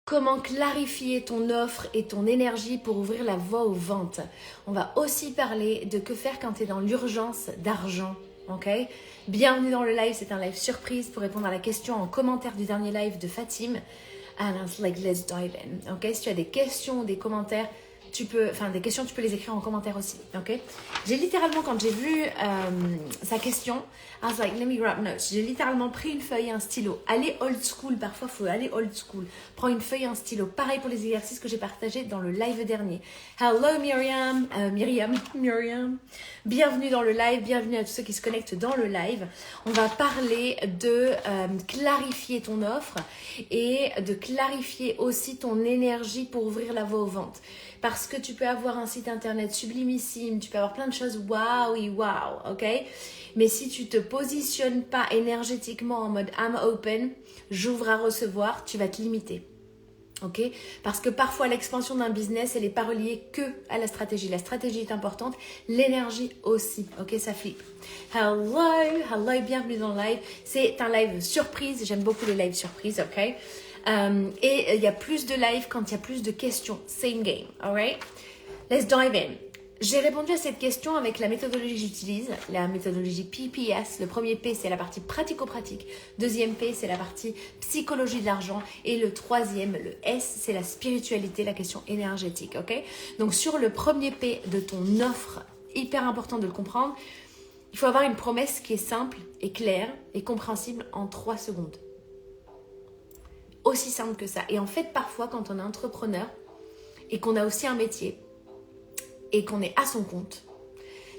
comment clarifier ton offre et ton énergie pour ouvrir la voie aux ventes. On va aussi parler de que faire quand tu es dans l'urgence d'argent. Ok? Bienvenue dans le live, c'est un live surprise pour répondre à la question en commentaire du dernier live de Fatim. And I was like, let's dive in. Ok? Si tu as des questions ou des commentaires, tu peux les écrire en commentaire aussi. Ok? J'ai littéralement, quand j'ai vu sa question, I was like, let me grab notes. J'ai littéralement pris une feuille et un stylo. Allez old school, parfois il faut aller old school. Prends une feuille et un stylo. Pareil pour les exercices que j'ai partagés dans le live dernier. Hello Myriam. Myriam. Bienvenue dans le live, bienvenue à tous ceux qui se connectent dans le live. On va parler de clarifier ton offre et de clarifier aussi ton énergie pour ouvrir la voie aux ventes. Parce que tu peux avoir un site internet sublimissime, tu peux avoir plein de choses waouh, ok? Mais si tu te positionnes pas énergétiquement en mode I'm open, j'ouvre à recevoir, tu vas te limiter. Ok? Parce que parfois l'expansion d'un business, elle n'est pas reliée que à la stratégie. La stratégie est importante, l'énergie aussi. Ok? Ça flippe. Hello, bienvenue dans le live. C'est un live surprise. J'aime beaucoup les lives surprises, ok? Et il y a plus de live quand il y a plus de questions. Same game, alright? Let's dive in. J'ai répondu à cette question avec la méthodologie que j'utilise, la méthodologie PPS. Le premier P, c'est la partie pratico-pratique. Deuxième P, c'est la partie psychologie de l'argent. Et le troisième, le S, c'est la spiritualité, la question énergétique, ok? Donc, sur le premier P de ton offre, hyper important de le comprendre, il faut avoir une promesse qui est simple et claire et compréhensible en 3 secondes. Aussi simple que ça. Et en fait, parfois, quand on est entrepreneur et qu'on a aussi un métier et qu'on est à son compte,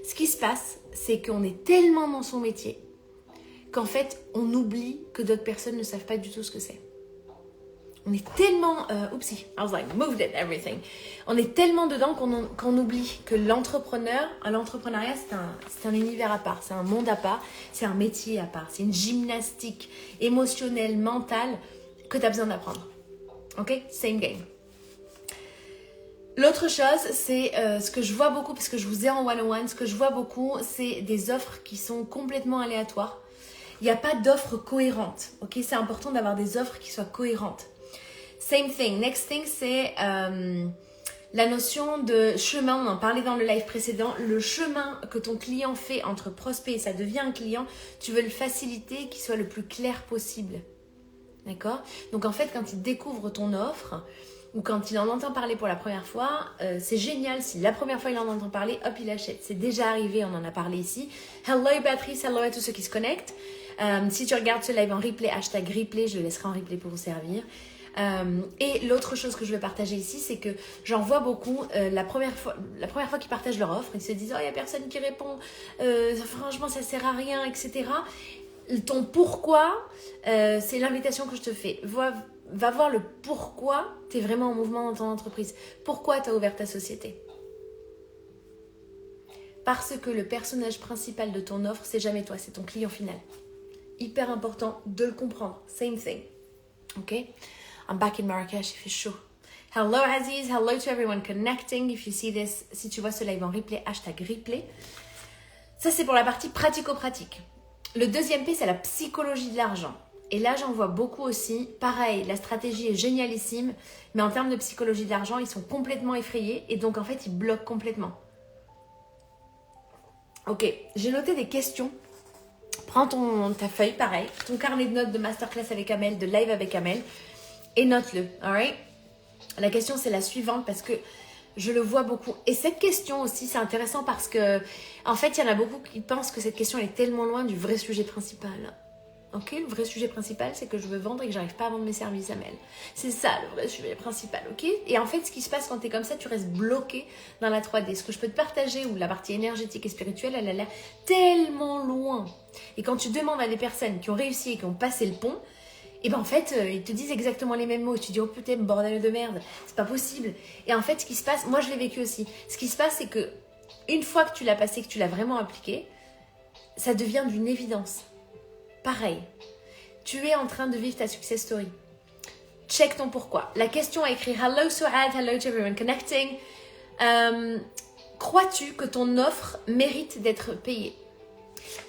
ce qui se passe, c'est qu'on est tellement dans son métier qu'en fait, on oublie que d'autres personnes ne savent pas du tout ce que c'est. On est tellement... oupsie, I was like, moved it, everything. On est tellement dedans qu'on oublie que l'entrepreneuriat, c'est un univers à part, c'est un monde à part, c'est un métier à part, c'est une gymnastique émotionnelle, mentale, que tu as besoin d'apprendre. Ok? Same game. L'autre chose, c'est ce que je vois beaucoup, parce que je vous ai en one-on-one, ce que je vois beaucoup, c'est des offres qui sont complètement aléatoires. Il n'y a pas d'offres cohérentes. Ok? C'est important d'avoir des offres qui soient cohérentes. Same thing. Next thing, c'est la notion de chemin. On en parlait dans le live précédent. Le chemin que ton client fait entre prospect et ça devient un client, tu veux le faciliter, qu'il soit le plus clair possible. D'accord? Donc en fait, quand il découvre ton offre ou quand il en entend parler pour la première fois, c'est génial. Si la première fois il en entend parler, hop, il achète. C'est déjà arrivé, on en a parlé ici. Hello Patrice, hello à tous ceux qui se connectent. Si tu regardes ce live en replay, hashtag replay, je le laisserai en replay pour vous servir. Et l'autre chose que je veux partager ici, c'est que j'en vois beaucoup, la première fois qu'ils partagent leur offre, ils se disent « Oh, il n'y a personne qui répond, franchement, ça ne sert à rien, etc. » Ton pourquoi, c'est l'invitation que je te fais. Va voir le pourquoi tu es vraiment en mouvement dans ton entreprise. Pourquoi tu as ouvert ta société. Parce que le personnage principal de ton offre, c'est jamais toi, c'est ton client final. Hyper important de le comprendre. Same thing. Ok? I'm back in Marrakech, il fait chaud. Hello Aziz, hello to everyone connecting. If you see this, si tu vois ce live en replay, hashtag replay. Ça, c'est pour la partie pratico-pratique. Le deuxième P, c'est la psychologie de l'argent. Et là, j'en vois beaucoup aussi. Pareil, la stratégie est génialissime, mais en termes de psychologie de l'argent, ils sont complètement effrayés et donc en fait, ils bloquent complètement. Ok, j'ai noté des questions. Prends ta feuille, pareil, ton carnet de notes de masterclass avec Amel, de live avec Amel, et note-le, alright? La question, c'est la suivante parce que je le vois beaucoup. Et cette question aussi, c'est intéressant parce que, en fait, il y en a beaucoup qui pensent que cette question elle est tellement loin du vrai sujet principal. Ok, le vrai sujet principal, c'est que je veux vendre et que j'arrive pas à vendre mes services, Amel. C'est ça, le vrai sujet principal, ok? Et en fait, ce qui se passe quand tu es comme ça, tu restes bloqué dans la 3D. Ce que je peux te partager, ou la partie énergétique et spirituelle, elle a l'air tellement loin. Et quand tu demandes à des personnes qui ont réussi et qui ont passé le pont, et ben en fait, ils te disent exactement les mêmes mots. Tu dis, oh putain, bordel de merde, c'est pas possible. Et en fait, ce qui se passe, moi je l'ai vécu aussi. Ce qui se passe, c'est que une fois que tu l'as passé, que tu l'as vraiment appliqué, ça devient d'une évidence. Pareil, tu es en train de vivre ta success story. Check ton pourquoi. La question à écrire, hello Souad, hello to everyone connecting. Crois-tu que ton offre mérite d'être payée?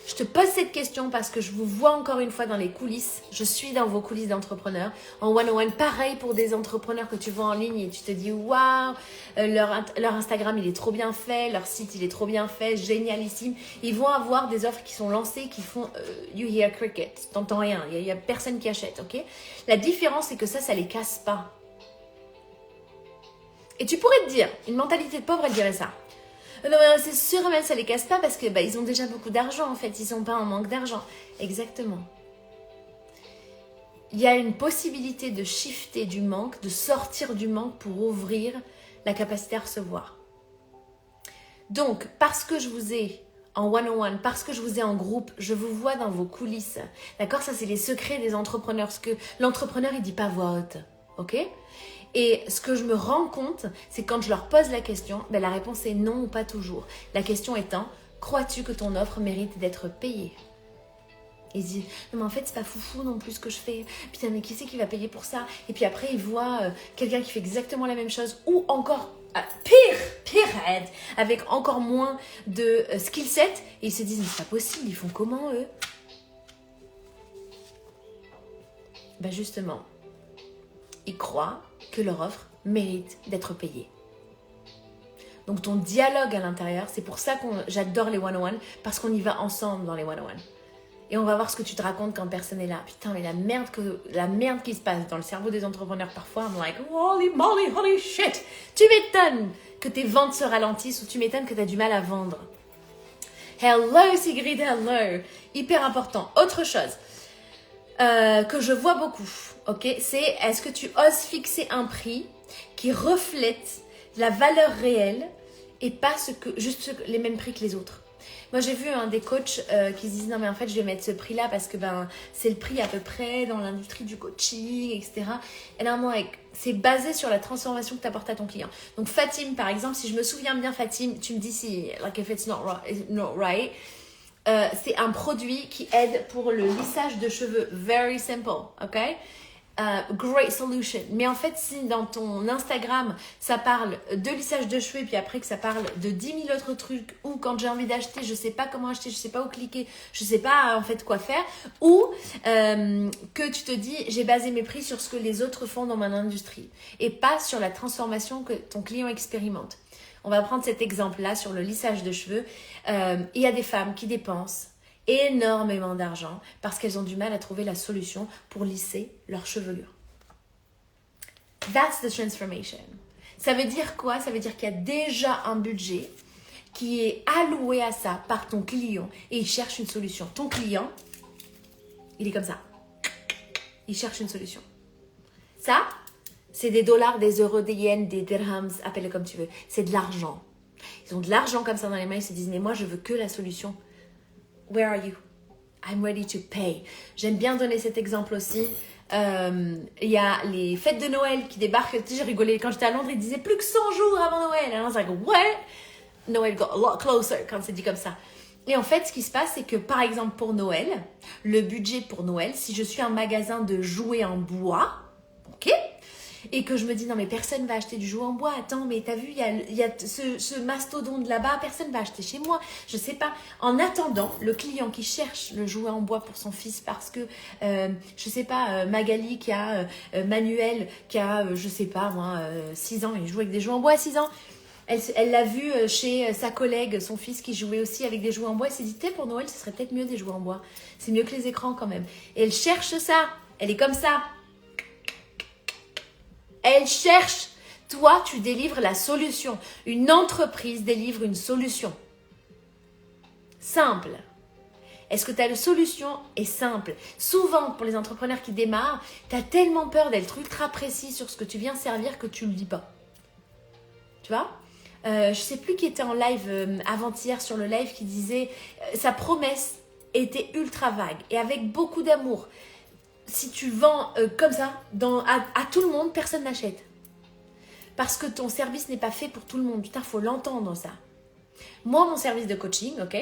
Je te pose cette question parce que je vous vois encore une fois dans les coulisses. Je suis dans vos coulisses d'entrepreneurs. En one-on-one, pareil pour des entrepreneurs que tu vois en ligne et tu te dis waouh, leur Instagram il est trop bien fait, leur site il est trop bien fait, génialissime. Ils vont avoir des offres qui sont lancées qui font you hear cricket, t'entends rien, il y a personne qui achète, ok? La différence c'est que ça les casse pas. Et tu pourrais te dire, une mentalité de pauvre elle dirait ça. Non, c'est sûr, même ça les casse pas parce que ils ont déjà beaucoup d'argent en fait, ils sont pas en manque d'argent. Exactement. Il y a une possibilité de shifter du manque, de sortir du manque pour ouvrir la capacité à recevoir. Donc, parce que je vous ai en one-on-one, parce que je vous ai en groupe, je vous vois dans vos coulisses. D'accord? Ça, c'est les secrets des entrepreneurs. Ce que l'entrepreneur, il dit pas à voix haute. Ok? Et ce que je me rends compte, c'est quand je leur pose la question, la réponse est non ou pas toujours. La question étant, crois-tu que ton offre mérite d'être payée? Ils disent, non mais en fait c'est pas foufou non plus ce que je fais. Putain mais qui c'est qui va payer pour ça? Et puis après ils voient quelqu'un qui fait exactement la même chose ou encore pire head, avec encore moins de skill set et ils se disent mais c'est pas possible, ils font comment eux? Justement, ils croient que leur offre mérite d'être payée. Donc ton dialogue à l'intérieur, c'est pour ça que j'adore les one-on-one, parce qu'on y va ensemble dans les one-on-one. Et on va voir ce que tu te racontes quand personne n'est là. Putain, mais la merde qui se passe dans le cerveau des entrepreneurs parfois, I'm like, holy moly, holy shit. Tu m'étonnes que tes ventes se ralentissent ou tu m'étonnes que tu as du mal à vendre. Hello Sigrid, hello. Hyper important. Autre chose que je vois beaucoup, ok, c'est est-ce que tu oses fixer un prix qui reflète la valeur réelle et pas les mêmes prix que les autres. Moi, j'ai vu des coachs qui se disent non mais en fait je vais mettre ce prix-là parce que c'est le prix à peu près dans l'industrie du coaching, etc. Et là, moi, c'est basé sur la transformation que tu apportes à ton client. Donc Fatim, par exemple, si je me souviens bien, Fatim, tu me dis si like if it's not right. C'est un produit qui aide pour le lissage de cheveux. Very simple, ok? Great solution. Mais en fait, si dans ton Instagram, ça parle de lissage de cheveux et puis après que ça parle de 10 000 autres trucs ou quand j'ai envie d'acheter, je sais pas comment acheter, je sais pas où cliquer, je sais pas en fait quoi faire ou que tu te dis, j'ai basé mes prix sur ce que les autres font dans mon industrie et pas sur la transformation que ton client expérimente. On va prendre cet exemple-là sur le lissage de cheveux. Il y a des femmes qui dépensent énormément d'argent parce qu'elles ont du mal à trouver la solution pour lisser leur chevelure. That's the transformation. Ça veut dire quoi? Ça veut dire qu'il y a déjà un budget qui est alloué à ça par ton client et il cherche une solution. Ton client, il est comme ça. Il cherche une solution. Ça, c'est des dollars, des euros, des yens, des dirhams, appelle-le comme tu veux. C'est de l'argent. Ils ont de l'argent comme ça dans les mains, ils se disent mais moi je veux que la solution. Where are you? I'm ready to pay. J'aime bien donner cet exemple aussi. Il y a les fêtes de Noël qui débarquent. Tu sais, j'ai rigolé quand j'étais à Londres, ils disaient plus que 100 jours avant Noël. And I was like, what? Noël got a lot closer quand c'est dit comme ça. Et en fait, ce qui se passe, c'est que par exemple pour Noël, le budget pour Noël, si je suis un magasin de jouets en bois, ok? Et que je me dis, non mais personne va acheter du jouet en bois. Attends, mais t'as vu, il y a ce mastodonte là-bas, personne va acheter chez moi. Je sais pas. En attendant, le client qui cherche le jouet en bois pour son fils parce que, je sais pas, Magali qui a, Manuel qui a, je sais pas moi, 6 ans, il joue avec des jouets en bois à 6 ans. Elle l'a vu chez sa collègue, son fils qui jouait aussi avec des jouets en bois. Elle s'est dit, pour Noël, ce serait peut-être mieux des jouets en bois. C'est mieux que les écrans quand même. Et elle cherche ça. Elle est comme ça. Elle cherche. Toi, tu délivres la solution. Une entreprise délivre une solution. Simple. Est-ce que ta solution est simple? Souvent, pour les entrepreneurs qui démarrent, tu as tellement peur d'être ultra précis sur ce que tu viens servir que tu ne le dis pas. Tu vois? Je ne sais plus qui était en live avant-hier sur le live qui disait sa promesse était ultra vague et avec beaucoup d'amour. Si tu vends comme ça à tout le monde, personne n'achète. Parce que ton service n'est pas fait pour tout le monde. Putain, il faut l'entendre ça. Moi, mon service de coaching, ok?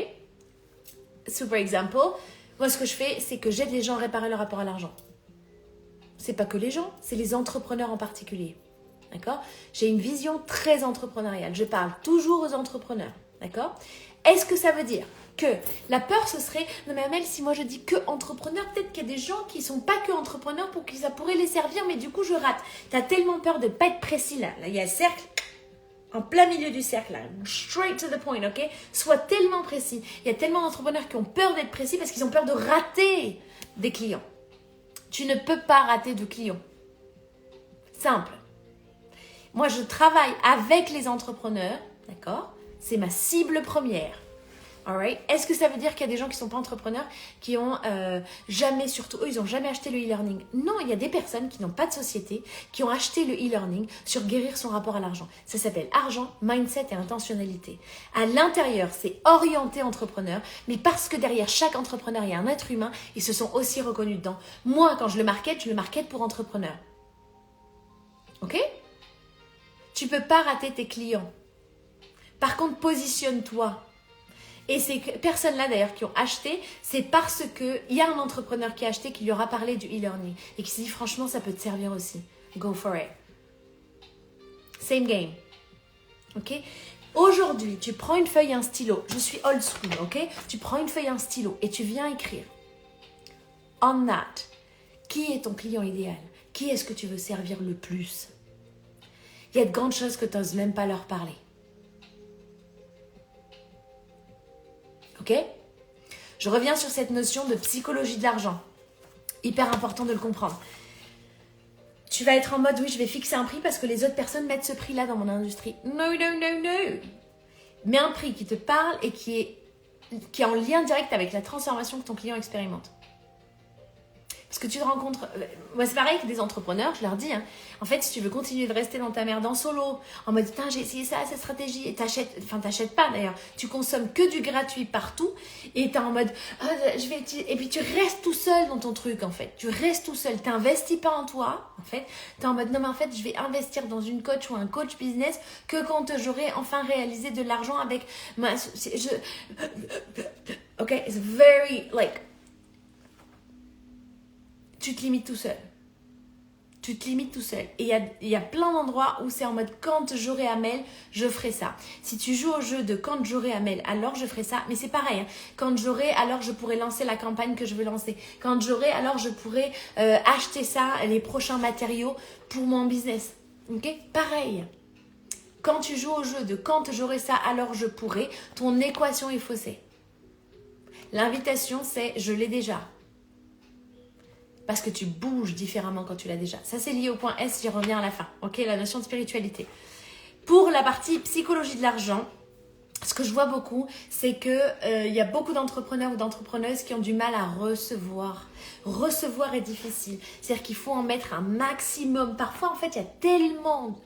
Super example. Moi, ce que je fais, c'est que j'aide les gens à réparer leur rapport à l'argent. C'est pas que les gens, c'est les entrepreneurs en particulier. D'accord? J'ai une vision très entrepreneuriale. Je parle toujours aux entrepreneurs. D'accord? Est-ce que ça veut dire que. La peur, ce serait, non mais Amel, si moi je dis que entrepreneur, peut-être qu'il y a des gens qui sont pas que entrepreneurs pour qui ça pourrait les servir, mais du coup je rate. Tu as tellement peur de pas être précis là. Là, il y a le cercle, en plein milieu du cercle là. Straight to the point, ok? Sois tellement précis. Il y a tellement d'entrepreneurs qui ont peur d'être précis parce qu'ils ont peur de rater des clients. Tu ne peux pas rater de clients. Simple. Moi, je travaille avec les entrepreneurs, d'accord? C'est ma cible première. Alright? Est-ce que ça veut dire qu'il y a des gens qui ne sont pas entrepreneurs, qui ont jamais, surtout eux, ils n'ont jamais acheté le e-learning? Non, il y a des personnes qui n'ont pas de société, qui ont acheté le e-learning sur guérir son rapport à l'argent. Ça s'appelle argent, mindset et intentionnalité. À l'intérieur, c'est orienté entrepreneur, mais parce que derrière chaque entrepreneur, il y a un être humain, ils se sont aussi reconnus dedans. Moi, quand je le market pour entrepreneur. Ok? Tu ne peux pas rater tes clients. Par contre, positionne-toi. Et ces personnes-là, d'ailleurs, qui ont acheté, c'est parce qu'il y a un entrepreneur qui a acheté, qui lui aura parlé du e-learning et qui s'est dit, franchement, ça peut te servir aussi. Go for it. Same game. Ok? Aujourd'hui, tu prends une feuille et un stylo. Je suis old school, ok? Tu prends une feuille et un stylo et tu viens écrire. On that. Qui est ton client idéal? Qui est-ce que tu veux servir le plus? Il y a de grandes choses que tu n'oses même pas leur parler. Ok? Je reviens sur cette notion de psychologie de l'argent. Hyper important de le comprendre. Tu vas être en mode, oui, je vais fixer un prix parce que les autres personnes mettent ce prix-là dans mon industrie. No, no, no, no. Mets un prix qui te parle et qui est en lien direct avec la transformation que ton client expérimente. Parce que tu te rencontres... Moi, c'est pareil que des entrepreneurs, je leur dis, hein, en fait, si tu veux continuer de rester dans ta merde en solo, en mode, putain, j'ai essayé ça, cette stratégie, et t'achètes pas d'ailleurs, tu consommes que du gratuit partout, et t'es en mode, je vais utiliser... Et puis tu restes tout seul dans ton truc, en fait. Tu restes tout seul, t'investis pas en toi, en fait. T'es en mode, non, mais en fait, je vais investir dans une coach ou un coach business que quand j'aurai enfin réalisé de l'argent avec ma... Ok, it's very, like... Tu te limites tout seul. Tu te limites tout seul. Et il y a plein d'endroits où c'est en mode quand j'aurai Amel, je ferai ça. Si tu joues au jeu de quand j'aurai Amel, alors je ferai ça. Mais c'est pareil. Hein. Quand j'aurai, alors je pourrai lancer la campagne que je veux lancer. Quand j'aurai, alors je pourrai acheter ça, les prochains matériaux pour mon business. Ok? Pareil. Quand tu joues au jeu de quand j'aurai ça, alors je pourrai, ton équation est faussée. L'invitation, c'est je l'ai déjà. Parce que tu bouges différemment quand tu l'as déjà. Ça, c'est lié au point S, j'y reviens à la fin. Ok, la notion de spiritualité. Pour la partie psychologie de l'argent, ce que je vois beaucoup, c'est qu'il y a beaucoup d'entrepreneurs ou d'entrepreneuses qui ont du mal à recevoir. Recevoir est difficile. C'est-à-dire qu'il faut en mettre un maximum. Parfois, en fait, il y a tellement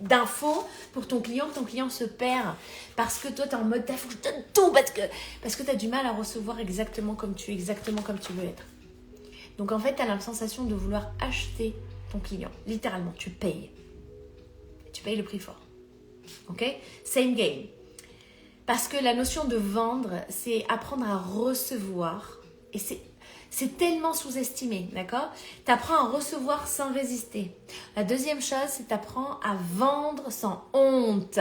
d'infos pour ton client que ton client se perd. Parce que toi, tu es en mode, il faut que je donne tout. Parce que tu as du mal à recevoir exactement comme tu veux être. Donc en fait, tu as la sensation de vouloir acheter ton client. Littéralement, tu payes. Tu payes le prix fort. Ok? Same game. Parce que la notion de vendre, c'est apprendre à recevoir. Et c'est tellement sous-estimé, d'accord? Tu apprends à recevoir sans résister. La deuxième chose, c'est que tu apprends à vendre sans honte.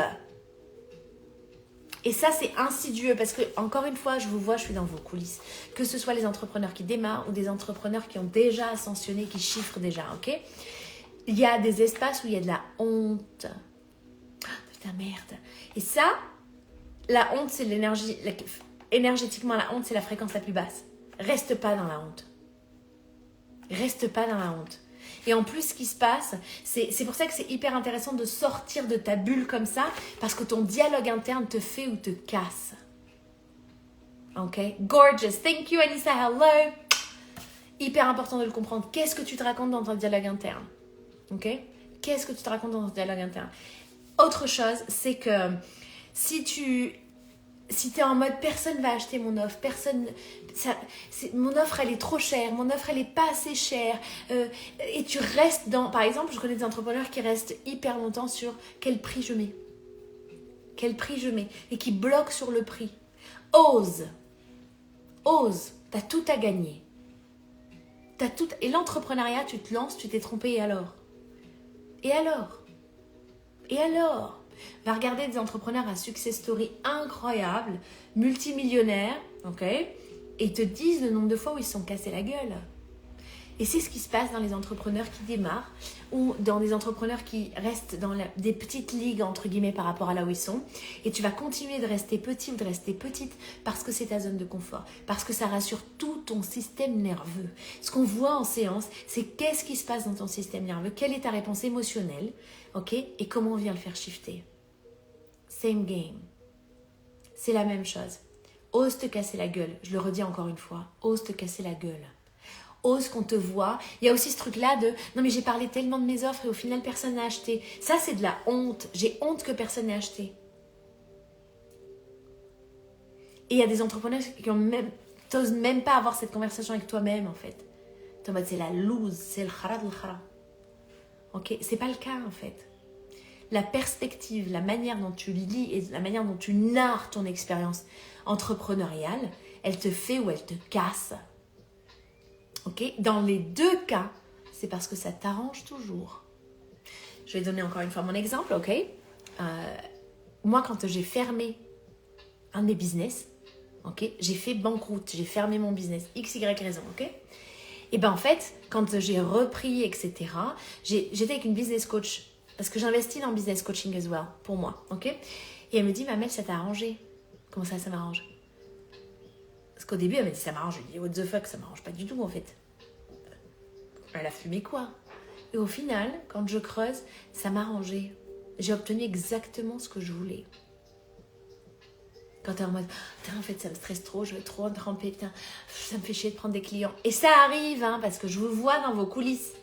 Et ça, c'est insidieux parce que, encore une fois, je vous vois, je suis dans vos coulisses. Que ce soit les entrepreneurs qui démarrent ou des entrepreneurs qui ont déjà ascensionné, qui chiffrent déjà, ok? Il y a des espaces où il y a de la honte. Putain, merde. Et ça, la honte, c'est l'énergie. Énergétiquement, la honte, c'est la fréquence la plus basse. Reste pas dans la honte. Reste pas dans la honte. Et en plus, ce qui se passe, c'est pour ça que c'est hyper intéressant de sortir de ta bulle comme ça, parce que ton dialogue interne te fait ou te casse. Ok? Gorgeous. Thank you, Anissa. Hello. Hyper important de le comprendre. Qu'est-ce que tu te racontes dans ton dialogue interne? Ok? Qu'est-ce que tu te racontes dans ton dialogue interne? Autre chose, c'est que si tu es en mode personne va acheter mon offre, mon offre elle est trop chère, mon offre elle est pas assez chère, et tu restes dans, par exemple, je connais des entrepreneurs qui restent hyper longtemps sur quel prix je mets, et qui bloquent sur le prix. Ose, t'as tout à gagner, et l'entrepreneuriat, tu te lances, tu t'es trompé, et alors? Va regarder des entrepreneurs à success story incroyables, multimillionnaires, ok? Et ils te disent le nombre de fois où ils se sont cassés la gueule. Et c'est ce qui se passe dans les entrepreneurs qui démarrent ou dans des entrepreneurs qui restent dans des petites ligues, entre guillemets, par rapport à là où ils sont. Et tu vas continuer de rester petit ou de rester petite parce que c'est ta zone de confort, parce que ça rassure tout ton système nerveux. Ce qu'on voit en séance, c'est qu'est-ce qui se passe dans ton système nerveux, quelle est ta réponse émotionnelle, ok? Et comment on vient le faire shifter. Same game. C'est la même chose. Ose te casser la gueule. Je le redis encore une fois. Ose te casser la gueule. Ose qu'on te voit. Il y a aussi ce truc-là de « Non mais j'ai parlé tellement de mes offres et au final personne n'a acheté. » Ça c'est de la honte. J'ai honte que personne n'ait acheté. Et il y a des entrepreneurs qui n'osent même pas avoir cette conversation avec toi-même en fait. T'es en mode c'est la loose, c'est le khara de le khara. Ok, c'est pas le cas en fait. La perspective, la manière dont tu lis et la manière dont tu narres ton expérience entrepreneuriale, elle te fait ou elle te casse. Okay? Dans les deux cas, c'est parce que ça t'arrange toujours. Je vais donner encore une fois mon exemple, ok? Moi, quand j'ai fermé un de mes business, ok, j'ai fait banqueroute, j'ai fermé mon business, x, y raison, ok? Et ben en fait, quand j'ai repris, etc., j'étais avec une business coach, parce que j'investis dans le business coaching as well, pour moi, ok? Et elle me dit, Mamel, ça t'a arrangé. Comment ça m'arrange? Parce qu'au début, elle m'a dit, ça m'arrange. Je lui ai dit, what the fuck, ça m'arrange pas du tout, en fait. Elle a fumé quoi? Et au final, quand je creuse, ça m'a arrangé. J'ai obtenu exactement ce que je voulais. Quand t'es en mode, putain, en fait, ça me stresse trop, je vais trop en tremper, putain, ça me fait chier de prendre des clients. Et ça arrive, hein, parce que je vous vois dans vos coulisses.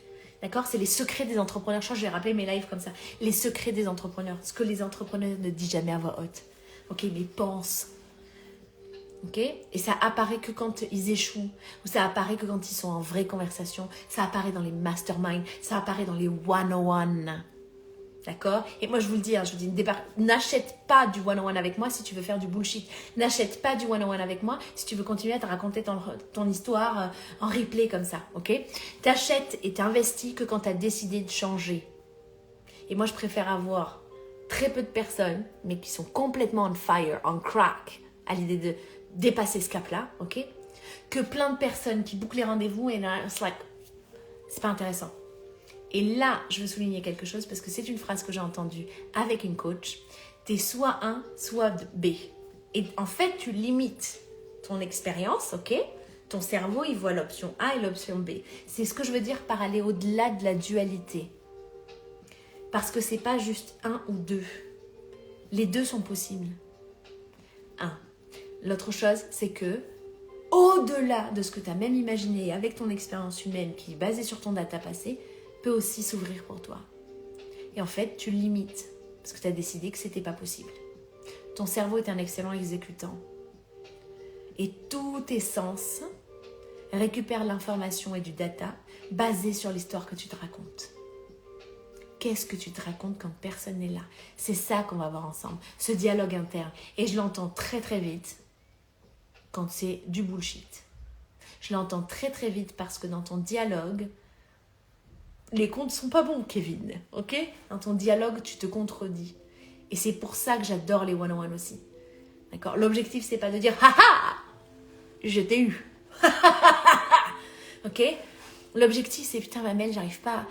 D'accord? C'est les secrets des entrepreneurs. Je crois que je vais rappeler mes lives comme ça. Les secrets des entrepreneurs. Ce que les entrepreneurs ne disent jamais à voix haute. Ok, mais pensent. Ok? Et ça apparaît que quand ils échouent. Ou ça apparaît que quand ils sont en vraie conversation. Ça apparaît dans les masterminds. Ça apparaît dans les 101. D'accord? Et moi, je vous le dis, hein, je vous dis, n'achète pas du 101 avec moi si tu veux faire du bullshit. N'achète pas du 101 avec moi si tu veux continuer à te raconter ton histoire en replay comme ça. Ok? T'achètes et t'investis que quand tu as décidé de changer. Et moi, je préfère avoir très peu de personnes, mais qui sont complètement on fire, on crack, à l'idée de dépasser ce cap-là, ok? Que plein de personnes qui bouclent les rendez-vous et là, c'est pas intéressant. Et là, je veux souligner quelque chose parce que c'est une phrase que j'ai entendue avec une coach. T'es soit A, soit B. Et en fait, tu limites ton expérience, ok? Ton cerveau, il voit l'option A et l'option B. C'est ce que je veux dire par aller au-delà de la dualité. Parce que c'est pas juste un ou deux. Les deux sont possibles. L'autre chose, c'est que au-delà de ce que tu as même imaginé avec ton expérience humaine qui est basée sur ton data passé, peut aussi s'ouvrir pour toi. Et en fait, tu le limites parce que tu as décidé que c'était pas possible. Ton cerveau est un excellent exécutant. Et tous tes sens récupèrent l'information et du data basé sur l'histoire que tu te racontes. Qu'est-ce que tu te racontes quand personne n'est là? C'est ça qu'on va voir ensemble, ce dialogue interne. Et je l'entends très très vite quand c'est du bullshit. Je l'entends très très vite parce que dans ton dialogue, les comptes sont pas bons, Kevin, ok? Dans ton dialogue, tu te contredis. Et c'est pour ça que j'adore les 101 aussi. D'accord? L'objectif, c'est pas de dire « Haha! Je t'ai eu! » Ok? L'objectif, c'est « Putain, Mamel, j'arrive pas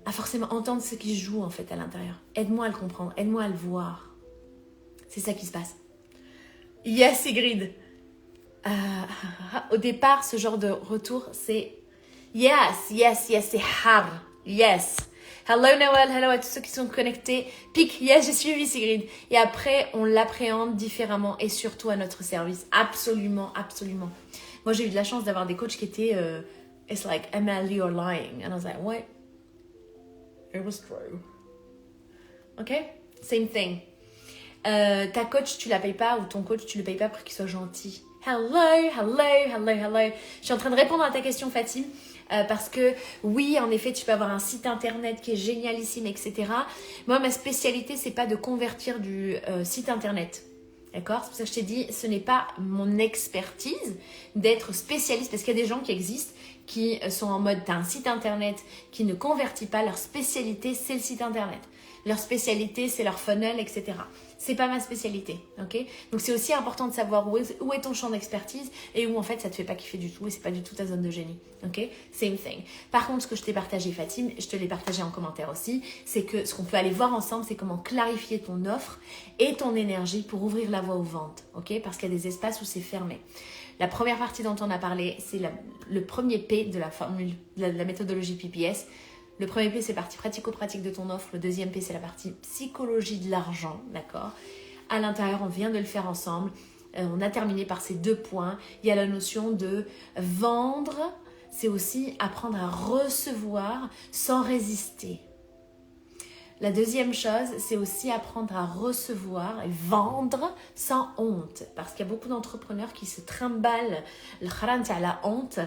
à forcément entendre ce qui se joue en fait à l'intérieur. Aide-moi à le comprendre, aide-moi à le voir. » C'est ça qui se passe. Yes, Sigrid! Au départ, ce genre de retour, c'est yes, c'est hard, yes. Hello Noël, hello à tous ceux qui sont connectés. Pic, yes, j'ai suivi Sigrid. Et après, on l'appréhende différemment et surtout à notre service. Absolument, absolument. Moi, j'ai eu de la chance d'avoir des coachs qui étaient it's like, Emily, you're lying. And I was like, what? It was true. Ok? Same thing. Ta coach, tu la payes pas ou ton coach, tu le payes pas pour qu'il soit gentil. Hello. Je suis en train de répondre à ta question, Fatim, parce que oui, en effet, tu peux avoir un site internet qui est génialissime, etc. Moi, ma spécialité, c'est pas de convertir du site internet. D'accord? C'est pour ça que je t'ai dit, ce n'est pas mon expertise d'être spécialiste, parce qu'il y a des gens qui existent, qui sont en mode, tu as un site internet qui ne convertit pas, leur spécialité, c'est le site internet. Leur spécialité, c'est leur funnel, etc. C'est pas ma spécialité, ok? Donc c'est aussi important de savoir où est ton champ d'expertise et où en fait ça te fait pas kiffer du tout et c'est pas du tout ta zone de génie, ok? Same thing. Par contre, ce que je t'ai partagé, Fatim, je te l'ai partagé en commentaire aussi, c'est que ce qu'on peut aller voir ensemble, c'est comment clarifier ton offre et ton énergie pour ouvrir la voie aux ventes, ok? Parce qu'il y a des espaces où c'est fermé. La première partie dont on a parlé, c'est le premier P de la formule, de la méthodologie PPS. Le premier P, c'est la partie pratico-pratique de ton offre. Le deuxième P, c'est la partie psychologie de l'argent, d'accord? À l'intérieur, on vient de le faire ensemble. On a terminé par ces 2 points. Il y a la notion de vendre. C'est aussi apprendre à recevoir sans résister. La deuxième chose, c'est aussi apprendre à recevoir et vendre sans honte. Parce qu'il y a beaucoup d'entrepreneurs qui se trimballent la honte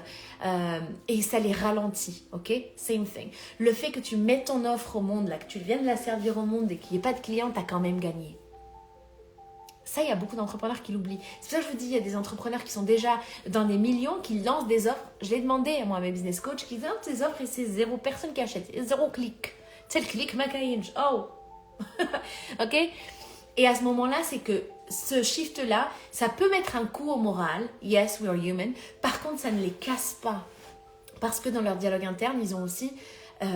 et ça les ralentit. Ok? Same thing. Le fait que tu mets ton offre au monde, là, que tu viennes la servir au monde et qu'il n'y ait pas de clients, tu as quand même gagné. Ça, il y a beaucoup d'entrepreneurs qui l'oublient. C'est pour ça que je vous dis, il y a des entrepreneurs qui sont déjà dans des millions, qui lancent des offres. Je l'ai demandé, moi, à mes business coachs, qui lancent des offres et c'est 0 personne qui achète, 0 clic. C'est le clic, ma caïnge. Oh! Ok? Et à ce moment-là, c'est que ce shift-là, ça peut mettre un coup au moral. Yes, we are human. Par contre, ça ne les casse pas. Parce que dans leur dialogue interne, ils ont aussi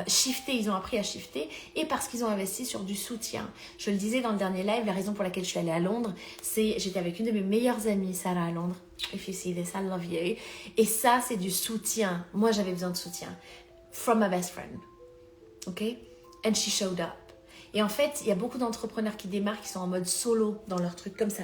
shifté, ils ont appris à shifter et parce qu'ils ont investi sur du soutien. Je le disais dans le dernier live, la raison pour laquelle je suis allée à Londres, c'est j'étais avec une de mes meilleures amies, Sarah, à Londres. If you see this, I love you. Et ça, c'est du soutien. Moi, j'avais besoin de soutien. From my best friend. Ok? And she showed up. Et en fait, il y a beaucoup d'entrepreneurs qui démarrent, qui sont en mode solo dans leur truc comme ça.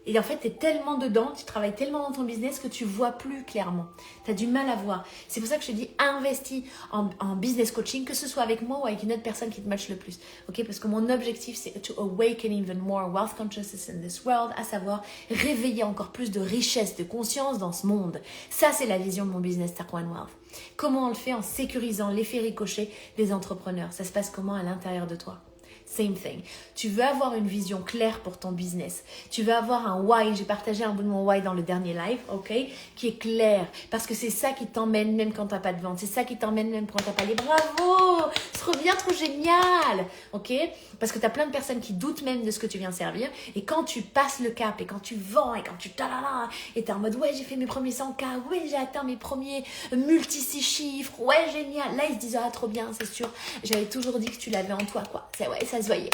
Et en fait, tu es tellement dedans, tu travailles tellement dans ton business que tu vois plus clairement. Tu as du mal à voir. C'est pour ça que je te dis, investis en business coaching, que ce soit avec moi ou avec une autre personne qui te matche le plus. Ok? Parce que mon objectif, c'est to awaken even more wealth consciousness in this world, à savoir réveiller encore plus de richesse, de conscience dans ce monde. Ça, c'est la vision de mon business Taqwa and Wealth. Comment on le fait? En sécurisant l'effet ricochet des entrepreneurs. Ça se passe comment à l'intérieur de toi? Same thing. Tu veux avoir une vision claire pour ton business. Tu veux avoir un why. J'ai partagé un bout de mon why dans le dernier live, ok? Qui est clair. Parce que c'est ça qui t'emmène même quand t'as pas de vente. C'est ça qui t'emmène même quand t'as pas les bravo! C'est trop bien, trop génial! Ok? Parce que t'as plein de personnes qui doutent même de ce que tu viens servir. Et quand tu passes le cap et quand tu vends et quand tu talala et t'es en mode ouais, j'ai fait mes premiers 100K, ouais, j'ai atteint mes premiers multi-6 chiffres, ouais, génial. Là, ils se disent ah, trop bien, c'est sûr. J'avais toujours dit que tu l'avais en toi, quoi. C'est ouais, ça se voyait.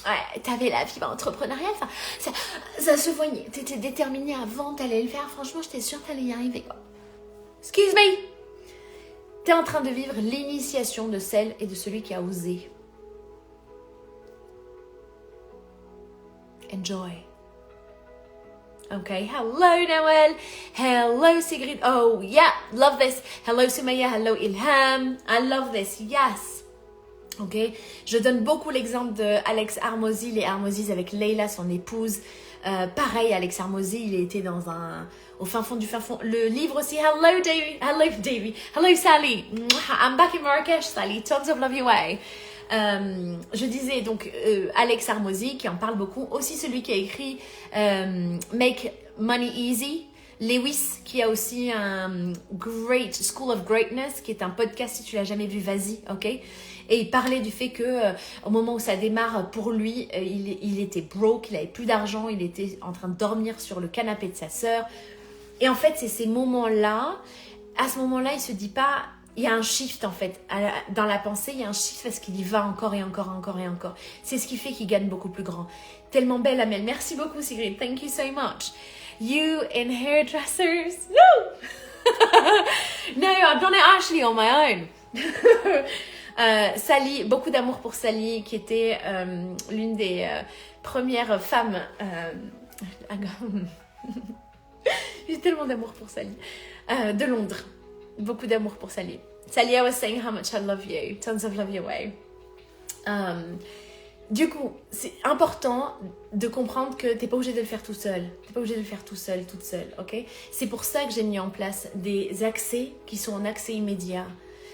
Ouais, t'avais la fibre entrepreneuriale, enfin, ça se voyait. T'étais déterminée à vendre, t'allais le faire. Franchement, j'étais sûre que t'allais y arriver, quoi. Excuse me. T'es en train de vivre l'initiation de celle et de celui qui a osé. Enjoy. Okay, hello Noel, hello Sigrid, oh yeah, love this, hello Sumaya, hello Ilham, I love this, yes. Ok, je donne beaucoup l'exemple de Alex Hormozi, les Hormozis avec Leila, son épouse. Pareil, Alex Hormozi, il était au fin fond du fin fond. Le livre aussi, hello Davy, hello Sally, I'm back in Marrakech, Sally, tons of love your way. Je disais donc Alex Hormozi qui en parle beaucoup, aussi celui qui a écrit Make Money Easy, Lewis qui a aussi un Great School of Greatness qui est un podcast, si tu l'as jamais vu, vas-y, ok? Et il parlait du fait que au moment où ça démarre pour lui, il était broke, il avait plus d'argent, il était en train de dormir sur le canapé de sa sœur. Et en fait, c'est ces moments-là, à ce moment-là, il se dit pas. Il y a un shift en fait, dans la pensée, il y a un shift parce qu'il y va encore et encore et encore et encore. C'est ce qui fait qu'il gagne beaucoup plus grand. Tellement belle Amel, merci beaucoup Sigrid, thank you so much. You in hairdressers, no! No, I've done it actually on my own. Sally, beaucoup d'amour pour Sally qui était l'une des premières femmes... J'ai tellement d'amour pour Sally. De Londres. Beaucoup d'amour pour Sally. Sally, I was saying how much I love you. Tons of love your way. Du coup, c'est important de comprendre que t'es pas obligé de le faire tout seul. T'es pas obligé de le faire tout seul, toute seule, ok? C'est pour ça que j'ai mis en place des accès qui sont en accès immédiat.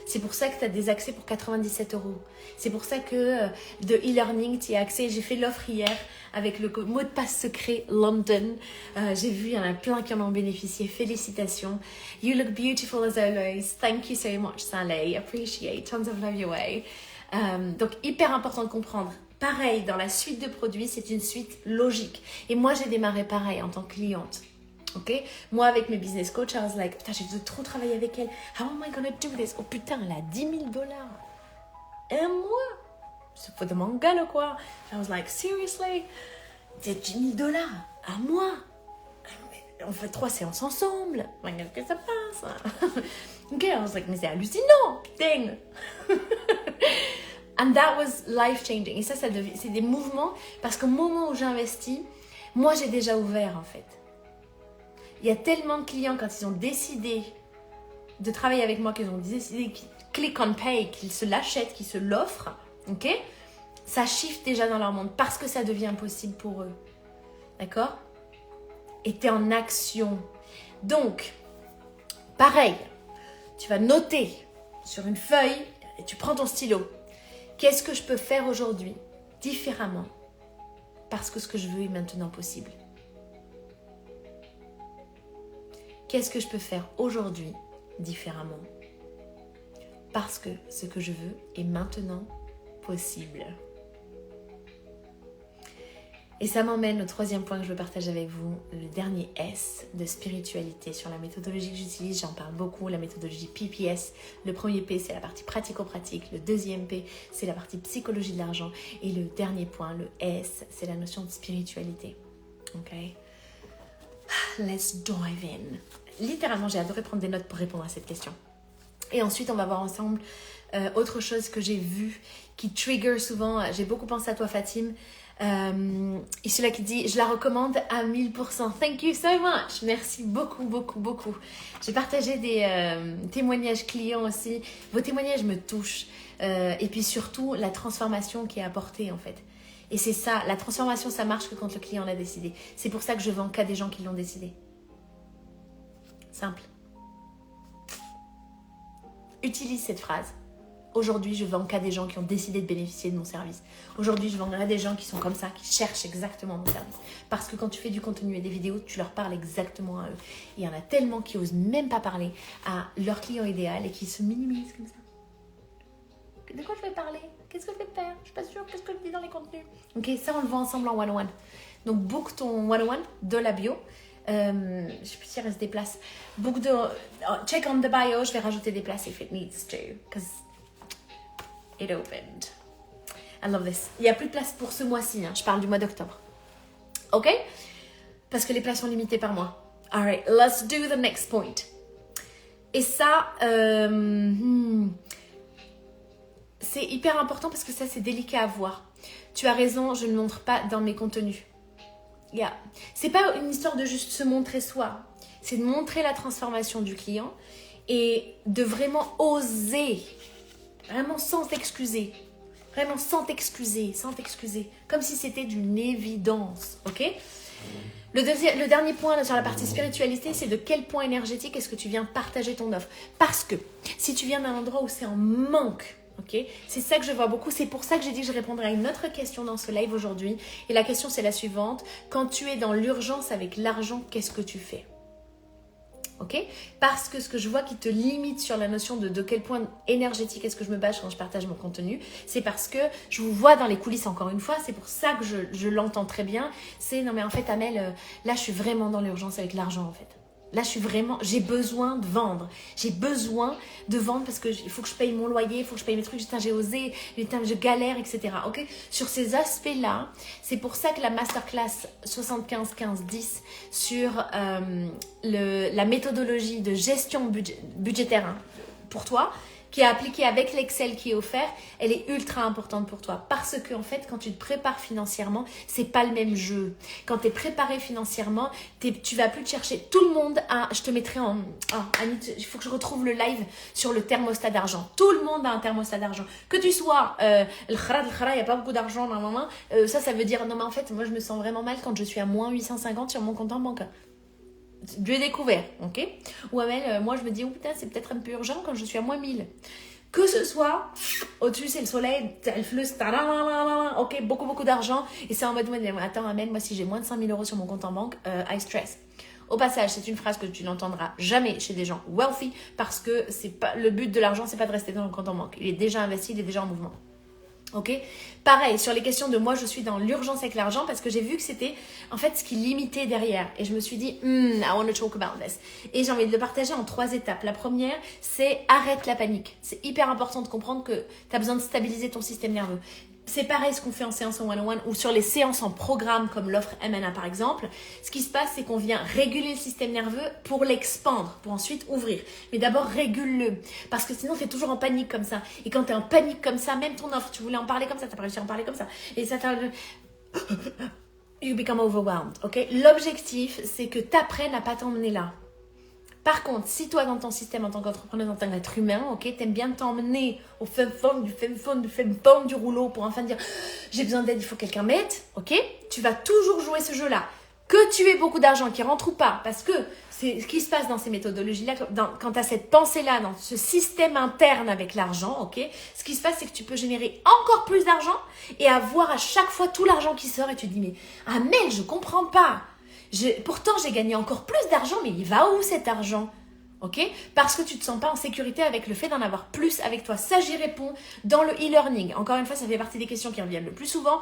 C'est pour ça que tu as des accès pour 97 €. C'est pour ça que de e-learning, tu y as accès. J'ai fait l'offre hier avec le mot de passe secret London. J'ai vu, il y en a plein qui en ont bénéficié. Félicitations. You look beautiful as always. Thank you so much, Saleh. Appreciate. Tons of love your way. Donc, hyper important de comprendre. Pareil, dans la suite de produits, c'est une suite logique. Et moi, j'ai démarré pareil en tant que cliente. Ok, moi avec mes business coach, I was like, putain, j'ai trop travaillé avec elle. How am I gonna do this? Oh putain, elle a 10 000 $. Un mois? C'est pas de manga là quoi. I was like, seriously? C'est 10 000 $ un mois? On fait 3 séances ensemble. Qu'est-ce que ça passe? Ok, I was like, mais c'est hallucinant, putain. And that was life changing. Et ça c'est des mouvements parce qu'au moment où j'investis, moi j'ai déjà ouvert en fait. Il y a tellement de clients, quand ils ont décidé de travailler avec moi, qu'ils ont décidé qu'ils click on pay, qu'ils se l'achètent, qu'ils se l'offrent, ok? Ça shift déjà dans leur monde parce que ça devient possible pour eux. D'accord? Et tu es en action. Donc, pareil, tu vas noter sur une feuille et tu prends ton stylo. Qu'est-ce que je peux faire aujourd'hui différemment? Parce que ce que je veux est maintenant possible. Qu'est-ce que je peux faire aujourd'hui différemment? Parce que ce que je veux est maintenant possible. Et ça m'emmène au troisième point que je veux partager avec vous, le dernier S de spiritualité sur la méthodologie que j'utilise. J'en parle beaucoup, la méthodologie PPS. Le premier P, c'est la partie pratico-pratique. Le deuxième P, c'est la partie psychologie de l'argent. Et le dernier point, le S, c'est la notion de spiritualité. Ok? Let's dive in. Littéralement, j'ai adoré prendre des notes pour répondre à cette question. Et ensuite, on va voir ensemble autre chose que j'ai vu qui trigger souvent. J'ai beaucoup pensé à toi, Fatim. Et celui-là qui dit, je la recommande à 1000%. Thank you so much. Merci beaucoup, beaucoup, beaucoup. J'ai partagé des témoignages clients aussi. Vos témoignages me touchent. Et puis surtout, la transformation qui est apportée en fait. Et c'est ça, la transformation, ça marche que quand le client l'a décidé. C'est pour ça que je vends qu'à des gens qui l'ont décidé. Simple. Utilise cette phrase. Aujourd'hui, je vends qu'à des gens qui ont décidé de bénéficier de mon service. Aujourd'hui, je vends à des gens qui sont comme ça, qui cherchent exactement mon service. Parce que quand tu fais du contenu et des vidéos, tu leur parles exactement à eux. Et il y en a tellement qui osent même pas parler à leur client idéal et qui se minimisent comme ça. De quoi je vais parler? Qu'est-ce que je vais faire? Je suis pas sûre. Qu'est-ce que je dis dans les contenus? Ok, ça on le voit ensemble en one-on-one. Donc book ton one-on-one de la bio. Je sais plus s'il reste des places. Book de check on the bio. Je vais rajouter des places if it needs to, because it opened. I love this. Il y a plus de place pour ce mois-ci. Hein. Je parle du mois d'octobre. Ok? Parce que les places sont limitées par mois. Alright, let's do the next point. Et ça, c'est hyper important parce que ça, c'est délicat à voir. Tu as raison, je ne montre pas dans mes contenus. Yeah. C'est pas une histoire de juste se montrer soi. C'est de montrer la transformation du client et de vraiment oser, vraiment sans t'excuser. Vraiment sans t'excuser. Comme si c'était d'une évidence. Ok ? Le dernier point là, sur la partie spiritualité, c'est de quel point énergétique est-ce que tu viens partager ton offre. Parce que si tu viens d'un endroit où c'est en manque, okay, c'est ça que je vois beaucoup. C'est pour ça que j'ai dit que je répondrai à une autre question dans ce live aujourd'hui. Et la question, c'est la suivante. Quand tu es dans l'urgence avec l'argent, qu'est-ce que tu fais ? Ok ? Parce que ce que je vois qui te limite sur la notion de quel point énergétique est-ce que je me bâche quand je partage mon contenu, c'est parce que je vous vois dans les coulisses encore une fois, c'est pour ça que je l'entends très bien. C'est non mais en fait Amel, là je suis vraiment dans l'urgence avec l'argent en fait. Là, j'ai besoin de vendre. J'ai besoin de vendre parce qu'il faut que je paye mon loyer, il faut que je paye mes trucs. Putain, j'ai osé, putain, je galère, etc. Okay ? Sur ces aspects-là, c'est pour ça que la masterclass 75-15-10 sur la méthodologie de gestion budgétaire hein, pour toi, qui est appliquée avec l'Excel qui est offert, elle est ultra importante pour toi. Parce que en fait, quand tu te prépares financièrement, c'est pas le même jeu. Quand tu es préparé financièrement, tu vas plus te chercher. Tout le monde a, je te mettrai en... il faut que je retrouve le live sur le thermostat d'argent. Tout le monde a un thermostat d'argent. Que tu sois, il n'y a pas beaucoup d'argent, ça veut dire, non mais en fait, moi je me sens vraiment mal quand je suis à moins 850 sur mon compte en banque. Dieu découvert, ok ? Ou Amel, moi je me dis, oh putain, c'est peut-être un peu urgent quand je suis à moins 1000. Que ce soit, au-dessus c'est le soleil, t'as le flux, ok, beaucoup d'argent, et c'est en mode, attends, Amel, moi si j'ai moins de 5 000 euros sur mon compte en banque, I stress. Au passage, c'est une phrase que tu n'entendras jamais chez des gens wealthy, parce que c'est pas, le but de l'argent, c'est pas de rester dans le compte en banque. Il est déjà investi, il est déjà en mouvement. Ok, pareil, sur les questions de moi, je suis dans l'urgence avec l'argent parce que j'ai vu que c'était en fait ce qui limitait derrière. Et je me suis dit, I want to talk about this. Et j'ai envie de le partager en 3 étapes. La première, c'est arrête la panique. C'est hyper important de comprendre que tu as besoin de stabiliser ton système nerveux. C'est pareil ce qu'on fait en séance en one-on-one ou sur les séances en programme comme l'offre MNA par exemple. Ce qui se passe, c'est qu'on vient réguler le système nerveux pour l'expandre, pour ensuite ouvrir. Mais d'abord, régule-le. Parce que sinon, tu es toujours en panique comme ça. Et quand tu es en panique comme ça, même ton offre, tu voulais en parler comme ça, tu n'as pas réussi à en parler comme ça. Et ça t'a... You become overwhelmed, ok? L'objectif, c'est que tu apprennes à pas t'emmener là. Par contre, si toi, dans ton système, en tant qu'entrepreneur, en tant qu'être humain, ok, t'aimes bien t'emmener au fin fond du rouleau pour enfin dire « j'ai besoin d'aide, il faut que quelqu'un m'aide », ok, tu vas toujours jouer ce jeu-là. Que tu aies beaucoup d'argent qui rentre ou pas, parce que c'est ce qui se passe dans ces méthodologies-là, quand tu as cette pensée-là, dans ce système interne avec l'argent, ok, ce qui se passe, c'est que tu peux générer encore plus d'argent et avoir à chaque fois tout l'argent qui sort et tu te dis « mais ah mec, je comprends pas ». Pourtant, j'ai gagné encore plus d'argent, mais il va où cet argent? Ok? Parce que tu ne te sens pas en sécurité avec le fait d'en avoir plus avec toi. Ça, j'y réponds dans le e-learning. Encore une fois, ça fait partie des questions qui reviennent le plus souvent.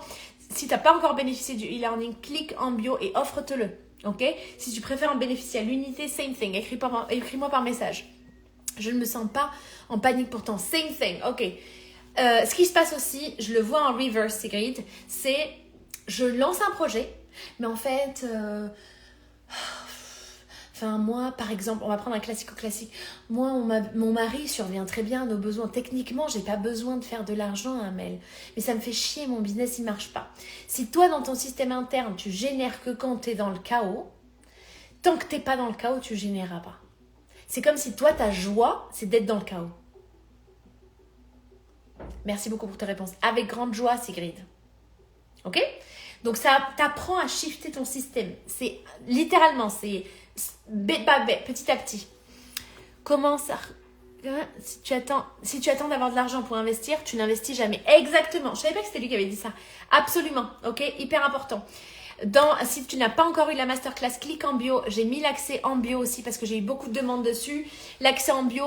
Si tu n'as pas encore bénéficié du e-learning, clique en bio et offre-te-le. Ok? Si tu préfères en bénéficier à l'unité, same thing. Écris-moi par message. Je ne me sens pas en panique pourtant. Same thing. Ok. Ce qui se passe aussi, je le vois en reverse, Sigrid, c'est je lance un projet. Mais en fait, moi, par exemple, on va prendre un classique. Moi, mon mari survient très bien à nos besoins. Techniquement, j'ai pas besoin de faire de l'argent à Amel. Mais ça me fait chier, mon business, il marche pas. Si toi, dans ton système interne, tu génères que quand tu es dans le chaos, tant que tu n'es pas dans le chaos, tu généreras pas. C'est comme si toi, ta joie, c'est d'être dans le chaos. Merci beaucoup pour tes réponses. Avec grande joie, Sigrid. Ok? Donc, ça t'apprend à shifter ton système. C'est littéralement, c'est petit à petit. Comment ça... Si tu attends d'avoir de l'argent pour investir, tu n'investis jamais. Exactement. Je savais pas que c'était lui qui avait dit ça. Absolument. Ok? Hyper important. Si tu n'as pas encore eu la masterclass, clique en bio. J'ai mis l'accès en bio aussi parce que j'ai eu beaucoup de demandes dessus. L'accès en bio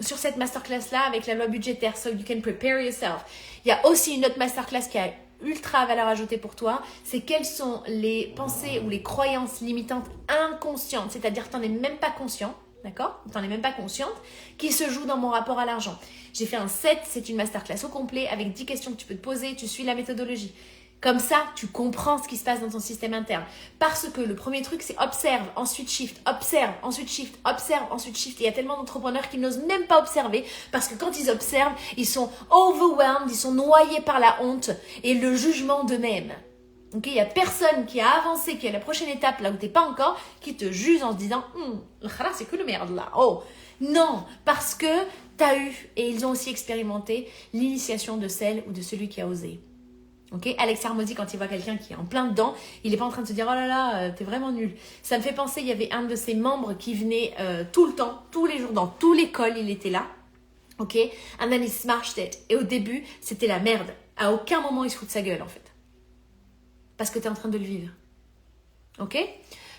sur cette masterclass-là avec la loi budgétaire. So you can prepare yourself. Il y a aussi une autre masterclass qui a ultra valeur ajoutée pour toi, c'est quelles sont les pensées ou les croyances limitantes inconscientes, c'est-à-dire que tu n'en es même pas conscient, d'accord? Tu n'en es même pas consciente, qui se jouent dans mon rapport à l'argent. J'ai fait un set, c'est une masterclass au complet avec 10 questions que tu peux te poser, tu suis la méthodologie. Comme ça, tu comprends ce qui se passe dans ton système interne. Parce que le premier truc, c'est observe, ensuite shift, observe, ensuite shift, observe, ensuite shift. Et il y a tellement d'entrepreneurs qui n'osent même pas observer parce que quand ils observent, ils sont overwhelmed, ils sont noyés par la honte et le jugement d'eux-mêmes. Ok, il n'y a personne qui a avancé, qui est à la prochaine étape, là où tu n'es pas encore, qui te juge en se disant « le khalas, c'est que le merde là. Oh !» Non, parce que tu as eu, et ils ont aussi expérimenté, l'initiation de celle ou de celui qui a osé. Okay, Alex Hermosi, quand il voit quelqu'un qui est en plein dedans, il n'est pas en train de se dire « Oh là là, t'es vraiment nul ». Ça me fait penser, il y avait un de ses membres qui venait tout le temps, tous les jours, dans toute l'école, il était là. Ok, and then he smashed it. Et au début, c'était la merde. À aucun moment, il se fout de sa gueule, en fait. Parce que tu es en train de le vivre. Ok ?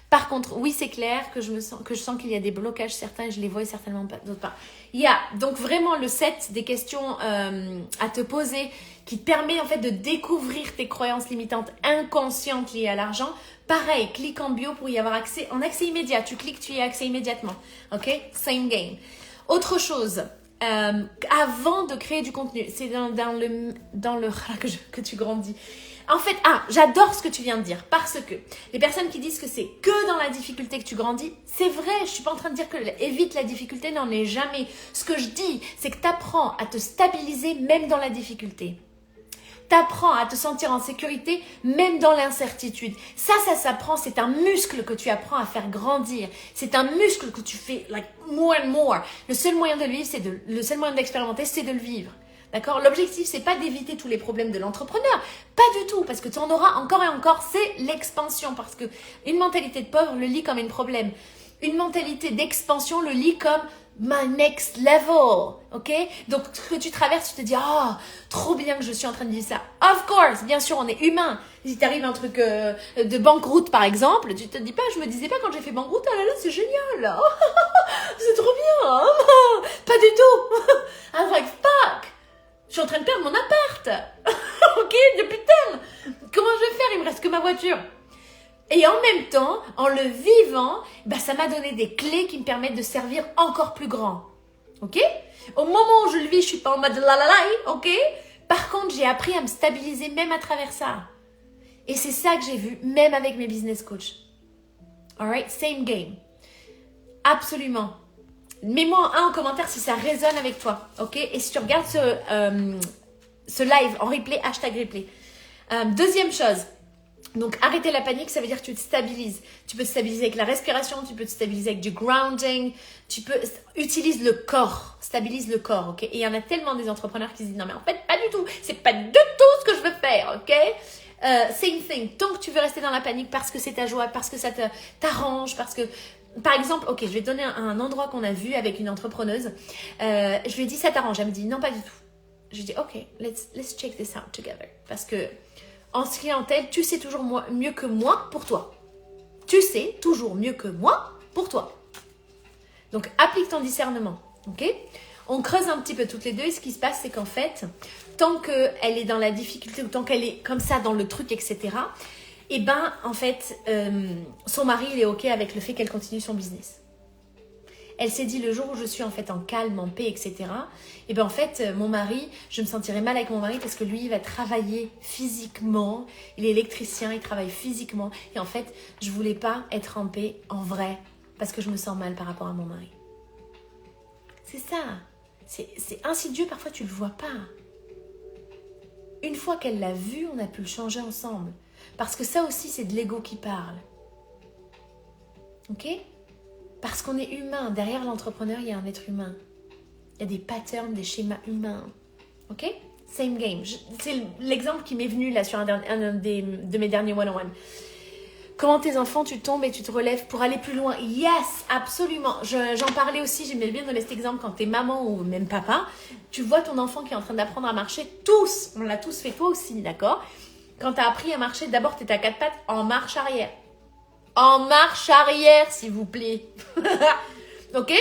Par contre, oui, c'est clair que je sens qu'il y a des blocages certains et je les vois certainement pas, d'autres pas. Il y a donc vraiment le set des questions à te poser qui te permet en fait de découvrir tes croyances limitantes inconscientes liées à l'argent. Pareil, clique en bio pour y avoir accès en accès immédiat. Tu cliques, tu y as accès immédiatement. Ok? Same game. Autre chose, avant de créer du contenu, c'est dans le que tu grandis. En fait, j'adore ce que tu viens de dire parce que les personnes qui disent que c'est que dans la difficulté que tu grandis, c'est vrai, je suis pas en train de dire que évite la difficulté, n'en est jamais. Ce que je dis, c'est que tu apprends à te stabiliser même dans la difficulté. Tu apprends à te sentir en sécurité même dans l'incertitude. Ça s'apprend, c'est un muscle que tu apprends à faire grandir. C'est un muscle que tu fais like more and more. Le seul moyen de le vivre, le seul moyen de l'expérimenter, c'est de le vivre. D'accord? L'objectif, c'est pas d'éviter tous les problèmes de l'entrepreneur. Pas du tout, parce que tu en auras encore et encore. C'est l'expansion, parce que une mentalité de pauvre le lit comme un problème. Une mentalité d'expansion le lit comme my next level, ok? Donc, ce que tu traverses, tu te dis, oh, trop bien que je suis en train de vivre ça. Of course, bien sûr, on est humain. Si t'arrive un truc de banqueroute, par exemple, tu te dis pas, je me disais pas quand j'ai fait banqueroute, oh là là, c'est génial. C'est trop bien. Pas du tout. I was like, fuck. Je suis en train de perdre mon appart. Ok, putain. Comment je vais faire? Il me reste que ma voiture. Et en même temps, en le vivant, bah, ça m'a donné des clés qui me permettent de servir encore plus grand. Ok? Au moment où je le vis, je suis pas en mode la la la, ok? Par contre, j'ai appris à me stabiliser même à travers ça. Et c'est ça que j'ai vu, même avec mes business coachs. Alright? Same game. Absolument. Mets-moi un en commentaire si ça résonne avec toi. Ok? Et si tu regardes ce live en replay, hashtag replay. Deuxième chose. Donc, arrêter la panique, ça veut dire que tu te stabilises. Tu peux te stabiliser avec la respiration, tu peux te stabiliser avec du grounding, utilise le corps, stabilise le corps, ok? Et il y en a tellement des entrepreneurs qui se disent, non mais en fait, pas du tout, c'est pas du tout ce que je veux faire, ok? Same thing, tant que tu veux rester dans la panique parce que c'est ta joie, parce que ça t'arrange, parce que... Par exemple, ok, je vais te donner un endroit qu'on a vu avec une entrepreneuse. Je lui ai dit, ça t'arrange? Elle me dit, non, pas du tout. Je lui ai dit, ok, let's check this out together. Parce que... En clientèle, tu sais toujours mieux que moi pour toi. Tu sais toujours mieux que moi pour toi. Donc, applique ton discernement. Ok? On creuse un petit peu toutes les deux et ce qui se passe, c'est qu'en fait, tant qu'elle est dans la difficulté ou tant qu'elle est comme ça dans le truc, etc., eh ben, en fait, son mari, il est ok avec le fait qu'elle continue son business. Elle s'est dit, le jour où je suis en fait en calme, en paix, etc., et bien en fait, mon mari, je me sentirai mal avec mon mari parce que lui, il va travailler physiquement. Il est électricien, il travaille physiquement. Et en fait, je voulais pas être en paix en vrai parce que je me sens mal par rapport à mon mari. C'est ça. C'est insidieux, parfois tu le vois pas. Une fois qu'elle l'a vu, on a pu le changer ensemble. Parce que ça aussi, c'est de l'ego qui parle. Ok ? Parce qu'on est humain. Derrière l'entrepreneur, il y a un être humain. Il y a des patterns, des schémas humains. Ok? Same game. C'est l'exemple qui m'est venu là sur un de mes derniers one-on-one. Comment tes enfants, tu tombes et tu te relèves pour aller plus loin? Yes, absolument. J'en parlais aussi, j'aimais bien donner cet exemple quand t'es maman ou même papa. Tu vois ton enfant qui est en train d'apprendre à marcher. Tous, on l'a tous fait, toi aussi, d'accord? Quand t'as appris à marcher, d'abord t'es à quatre pattes en marche arrière. En marche arrière, s'il vous plaît. Ok?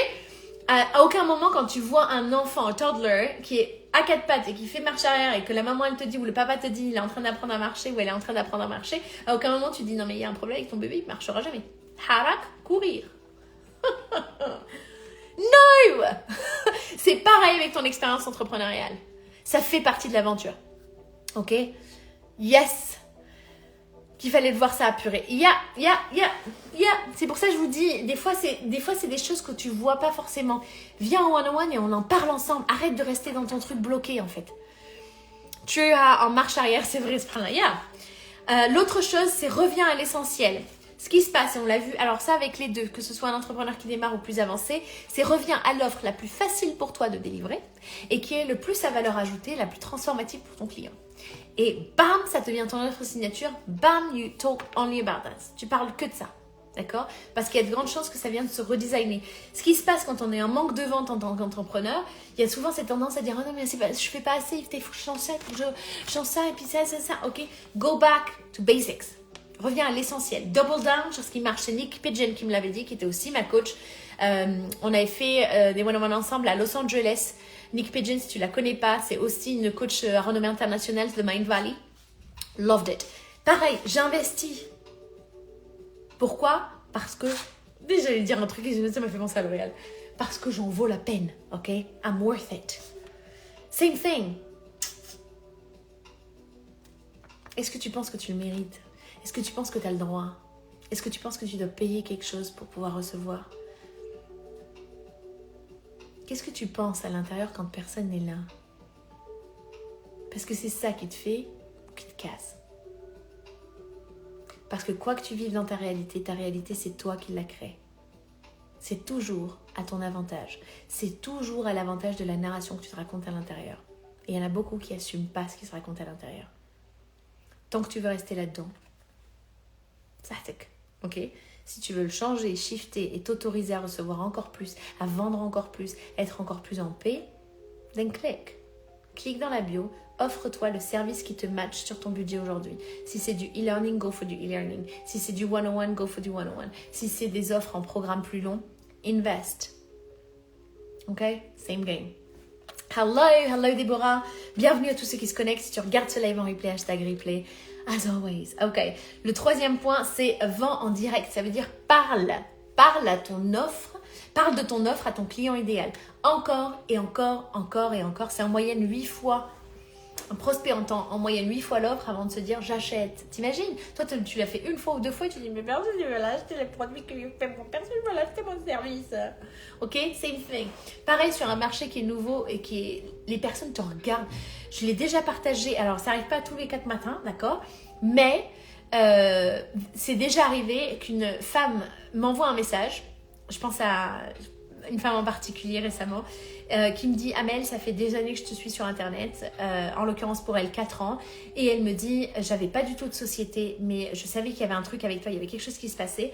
À aucun moment, quand tu vois un enfant, un toddler, qui est à quatre pattes et qui fait marche arrière et que la maman, elle te dit, ou le papa te dit, il est en train d'apprendre à marcher, ou elle est en train d'apprendre à marcher, à aucun moment, tu dis, non, mais il y a un problème avec ton bébé, il ne marchera jamais. Harak, courir. No! C'est pareil avec ton expérience entrepreneuriale. Ça fait partie de l'aventure. Ok? Yes! Qu'il fallait le voir ça apurer. C'est pour ça que je vous dis, des fois, c'est des choses que tu vois pas forcément. Viens en one-on-one et on en parle ensemble. Arrête de rester dans ton truc bloqué, en fait. Tu es en marche arrière, c'est vrai, ce là. L'autre chose, c'est reviens à l'essentiel. Ce qui se passe, et on l'a vu, alors ça avec les deux, que ce soit un entrepreneur qui démarre ou plus avancé, c'est reviens à l'offre la plus facile pour toi de délivrer et qui est le plus à valeur ajoutée, la plus transformative pour ton client. Et bam, ça devient ton offre signature. Bam, you talk only about that. Tu parles que de ça. D'accord? Parce qu'il y a de grandes chances que ça vienne de se redesigner. Ce qui se passe quand on est en manque de vente en tant qu'entrepreneur, il y a souvent cette tendance à dire « Oh non, mais je fais pas assez, il faut que je change ça, je change ça, et puis ça. » Ok? Go back to basics. Reviens à l'essentiel. Double down sur ce qui marche. C'est Nick Pigeon qui me l'avait dit, qui était aussi ma coach. On avait fait des one-on-one ensemble à Los Angeles. Nick Pigeon, si tu la connais pas, c'est aussi une coach à renommée internationale de Mind Valley. Loved it. Pareil, j'investis. Pourquoi? Parce que, j'allais dire un truc et ça m'a fait penser à L'Oréal. Parce que j'en vaux la peine, ok? I'm worth it. Same thing. Est-ce que tu penses que tu le mérites? Est-ce que tu penses que tu as le droit? Est-ce que tu penses que tu dois payer quelque chose pour pouvoir recevoir? Qu'est-ce que tu penses à l'intérieur quand personne n'est là? Parce que c'est ça qui te fait ou qui te casse. Parce que quoi que tu vives dans ta réalité, c'est toi qui la crée. C'est toujours à ton avantage. C'est toujours à l'avantage de la narration que tu te racontes à l'intérieur. Et il y en a beaucoup qui n'assument pas ce qui se raconte à l'intérieur. Tant que tu veux rester là-dedans, static, ok? Si tu veux le changer, shifter et t'autoriser à recevoir encore plus, à vendre encore plus, être encore plus en paix, then click. Clique dans la bio, offre-toi le service qui te match sur ton budget aujourd'hui. Si c'est du e-learning, go for du e-learning. Si c'est du one-on-one, go for du one-on-one. Si c'est des offres en programme plus long, invest. Ok? Same game. Hello Déborah. Bienvenue à tous ceux qui se connectent. Si tu regardes ce live en replay, hashtag replay. As always. Ok. Le troisième point, c'est vends en direct. Ça veut dire parle. Parle à ton offre. Parle de ton offre à ton client idéal. Encore et encore, encore et encore. C'est en moyenne 8 fois. Un prospect entend en moyenne 8 fois l'offre avant de se dire j'achète. T'imagines? Toi, tu l'as fait une fois ou deux fois et tu dis mais personne ne veut l'acheter les produits que je fais. Personne ne veut l'acheter mon service. Ok? Same thing. Pareil sur un marché qui est nouveau et les personnes te regardent. Je l'ai déjà partagé. Alors, ça n'arrive pas tous les 4 matins, d'accord? Mais c'est déjà arrivé qu'une femme m'envoie un message. Je pense à une femme en particulier récemment qui me dit Amel, ça fait des années que je te suis sur internet, en l'occurrence pour elle 4 ans, et elle me dit j'avais pas du tout de société mais je savais qu'il y avait un truc avec toi, il y avait quelque chose qui se passait,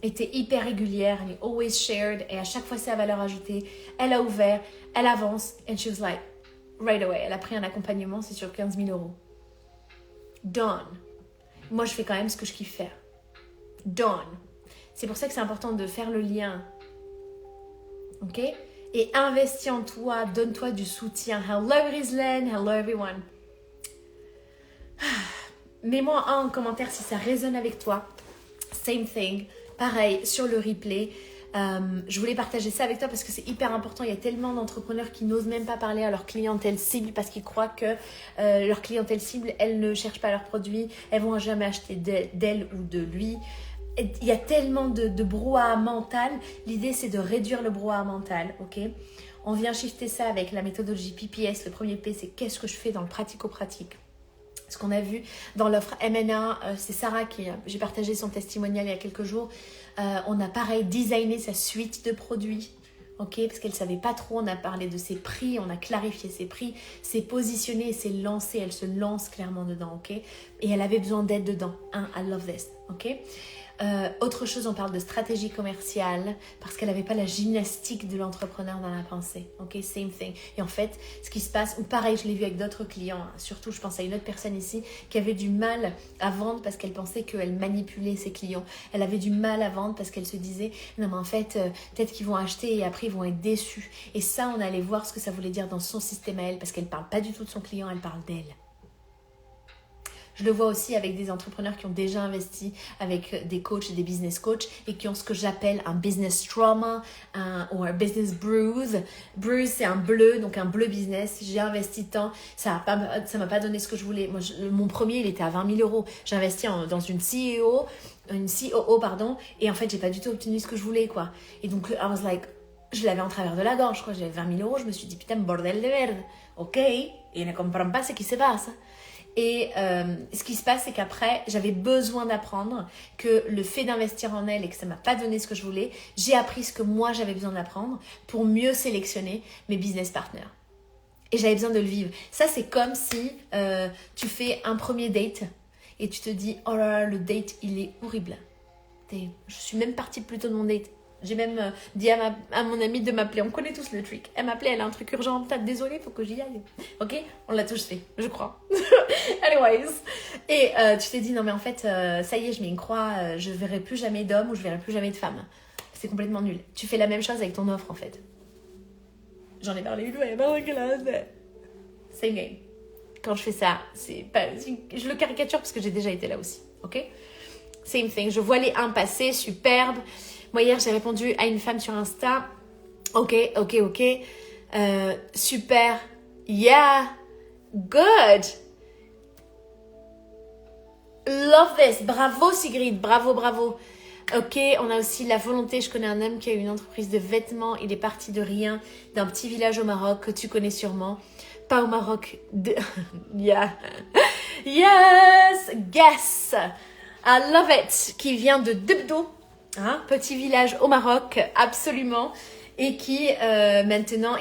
elle était hyper régulière, elle est always shared et à chaque fois c'est à valeur ajoutée, elle a ouvert, elle avance, and she was like right away, elle a pris un accompagnement, c'est sur 15 000 €. Done. Moi je fais quand même ce que je kiffe faire. Done. C'est pour ça que c'est important de faire le lien. Ok? Et investis en toi, donne-toi du soutien. Hello Rizlen, hello everyone. Mets-moi un en commentaire si ça résonne avec toi. Same thing. Pareil, sur le replay. Je voulais partager ça avec toi parce que c'est hyper important. Il y a tellement d'entrepreneurs qui n'osent même pas parler à leur clientèle cible parce qu'ils croient que leur clientèle cible, elles ne cherchent pas leurs produits. Elles vont jamais acheter d'elle ou de lui. Il y a tellement de brouhaha mental. L'idée, c'est de réduire le brouhaha mental, ok? On vient shifter ça avec la méthodologie PPS. Le premier P, c'est qu'est-ce que je fais dans le pratico-pratique. Ce qu'on a vu dans l'offre MNA, c'est Sarah j'ai partagé son testimonial il y a quelques jours. On a pareil designé sa suite de produits. Ok, parce qu'elle ne savait pas trop, on a parlé de ses prix, on a clarifié ses prix, s'est positionnée, s'est lancée, elle se lance clairement dedans, ok? Et elle avait besoin d'aide dedans. I love this, ok? Autre chose, on parle de stratégie commerciale parce qu'elle n'avait pas la gymnastique de l'entrepreneur dans la pensée. Ok, same thing. Et en fait, ce qui se passe, ou pareil, je l'ai vu avec d'autres clients, hein, surtout je pense à une autre personne ici qui avait du mal à vendre parce qu'elle pensait qu'elle manipulait ses clients. Elle avait du mal à vendre parce qu'elle se disait non mais en fait, peut-être qu'ils vont acheter et après ils vont être déçus. Et ça, on allait voir ce que ça voulait dire dans son système à elle parce qu'elle ne parle pas du tout de son client, elle parle d'elle. Je le vois aussi avec des entrepreneurs qui ont déjà investi avec des coachs et des business coachs et qui ont ce que j'appelle un business trauma ou un business bruise. Bruise, c'est un bleu, donc un bleu business. J'ai investi tant, ça m'a pas donné ce que je voulais. Moi, mon premier, il était à 20 000 €. J'ai investi dans une COO, pardon, et en fait, j'ai pas du tout obtenu ce que je voulais, quoi. Et donc, I was like, je l'avais en travers de la gorge, quoi. J'avais 20 000 €. Je me suis dit, putain, bordel de merde. Ok, et ne comprends pas ce qui se passe. Et ce qui se passe, c'est qu'après, j'avais besoin d'apprendre que le fait d'investir en elle et que ça ne m'a pas donné ce que je voulais, j'ai appris ce que moi, j'avais besoin d'apprendre pour mieux sélectionner mes business partners. Et j'avais besoin de le vivre. Ça, c'est comme si tu fais un premier date et tu te dis « Oh là là, le date, il est horrible. » Je suis même partie plus tôt de mon date. J'ai même dit à mon amie de m'appeler. On connaît tous le trick. Elle m'appelait, elle a un truc urgent. Désolée, il faut que j'y aille. Ok? On l'a tous fait, je crois. Anyways. Et tu t'es dit, non mais en fait, ça y est, je mets une croix. Je ne verrai plus jamais d'homme ou je ne verrai plus jamais de femme. C'est complètement nul. Tu fais la même chose avec ton offre en fait. J'en ai parlé une fois, dans la classe. Same game. Quand je fais ça, c'est pas... je le caricature parce que j'ai déjà été là aussi. Ok? Same thing. Je vois les 1 passer, superbe. Moi, hier, j'ai répondu à une femme sur Insta. Ok. Super. Yeah. Good. Love this. Bravo, Sigrid. Bravo. Ok, on a aussi la volonté. Je connais un homme qui a une entreprise de vêtements. Il est parti de rien, d'un petit village au Maroc que tu connais sûrement. Pas au Maroc. Yeah. Yes. Guess. I love it. Qui vient de Debdo. Petit village au Maroc, absolument, et qui maintenant,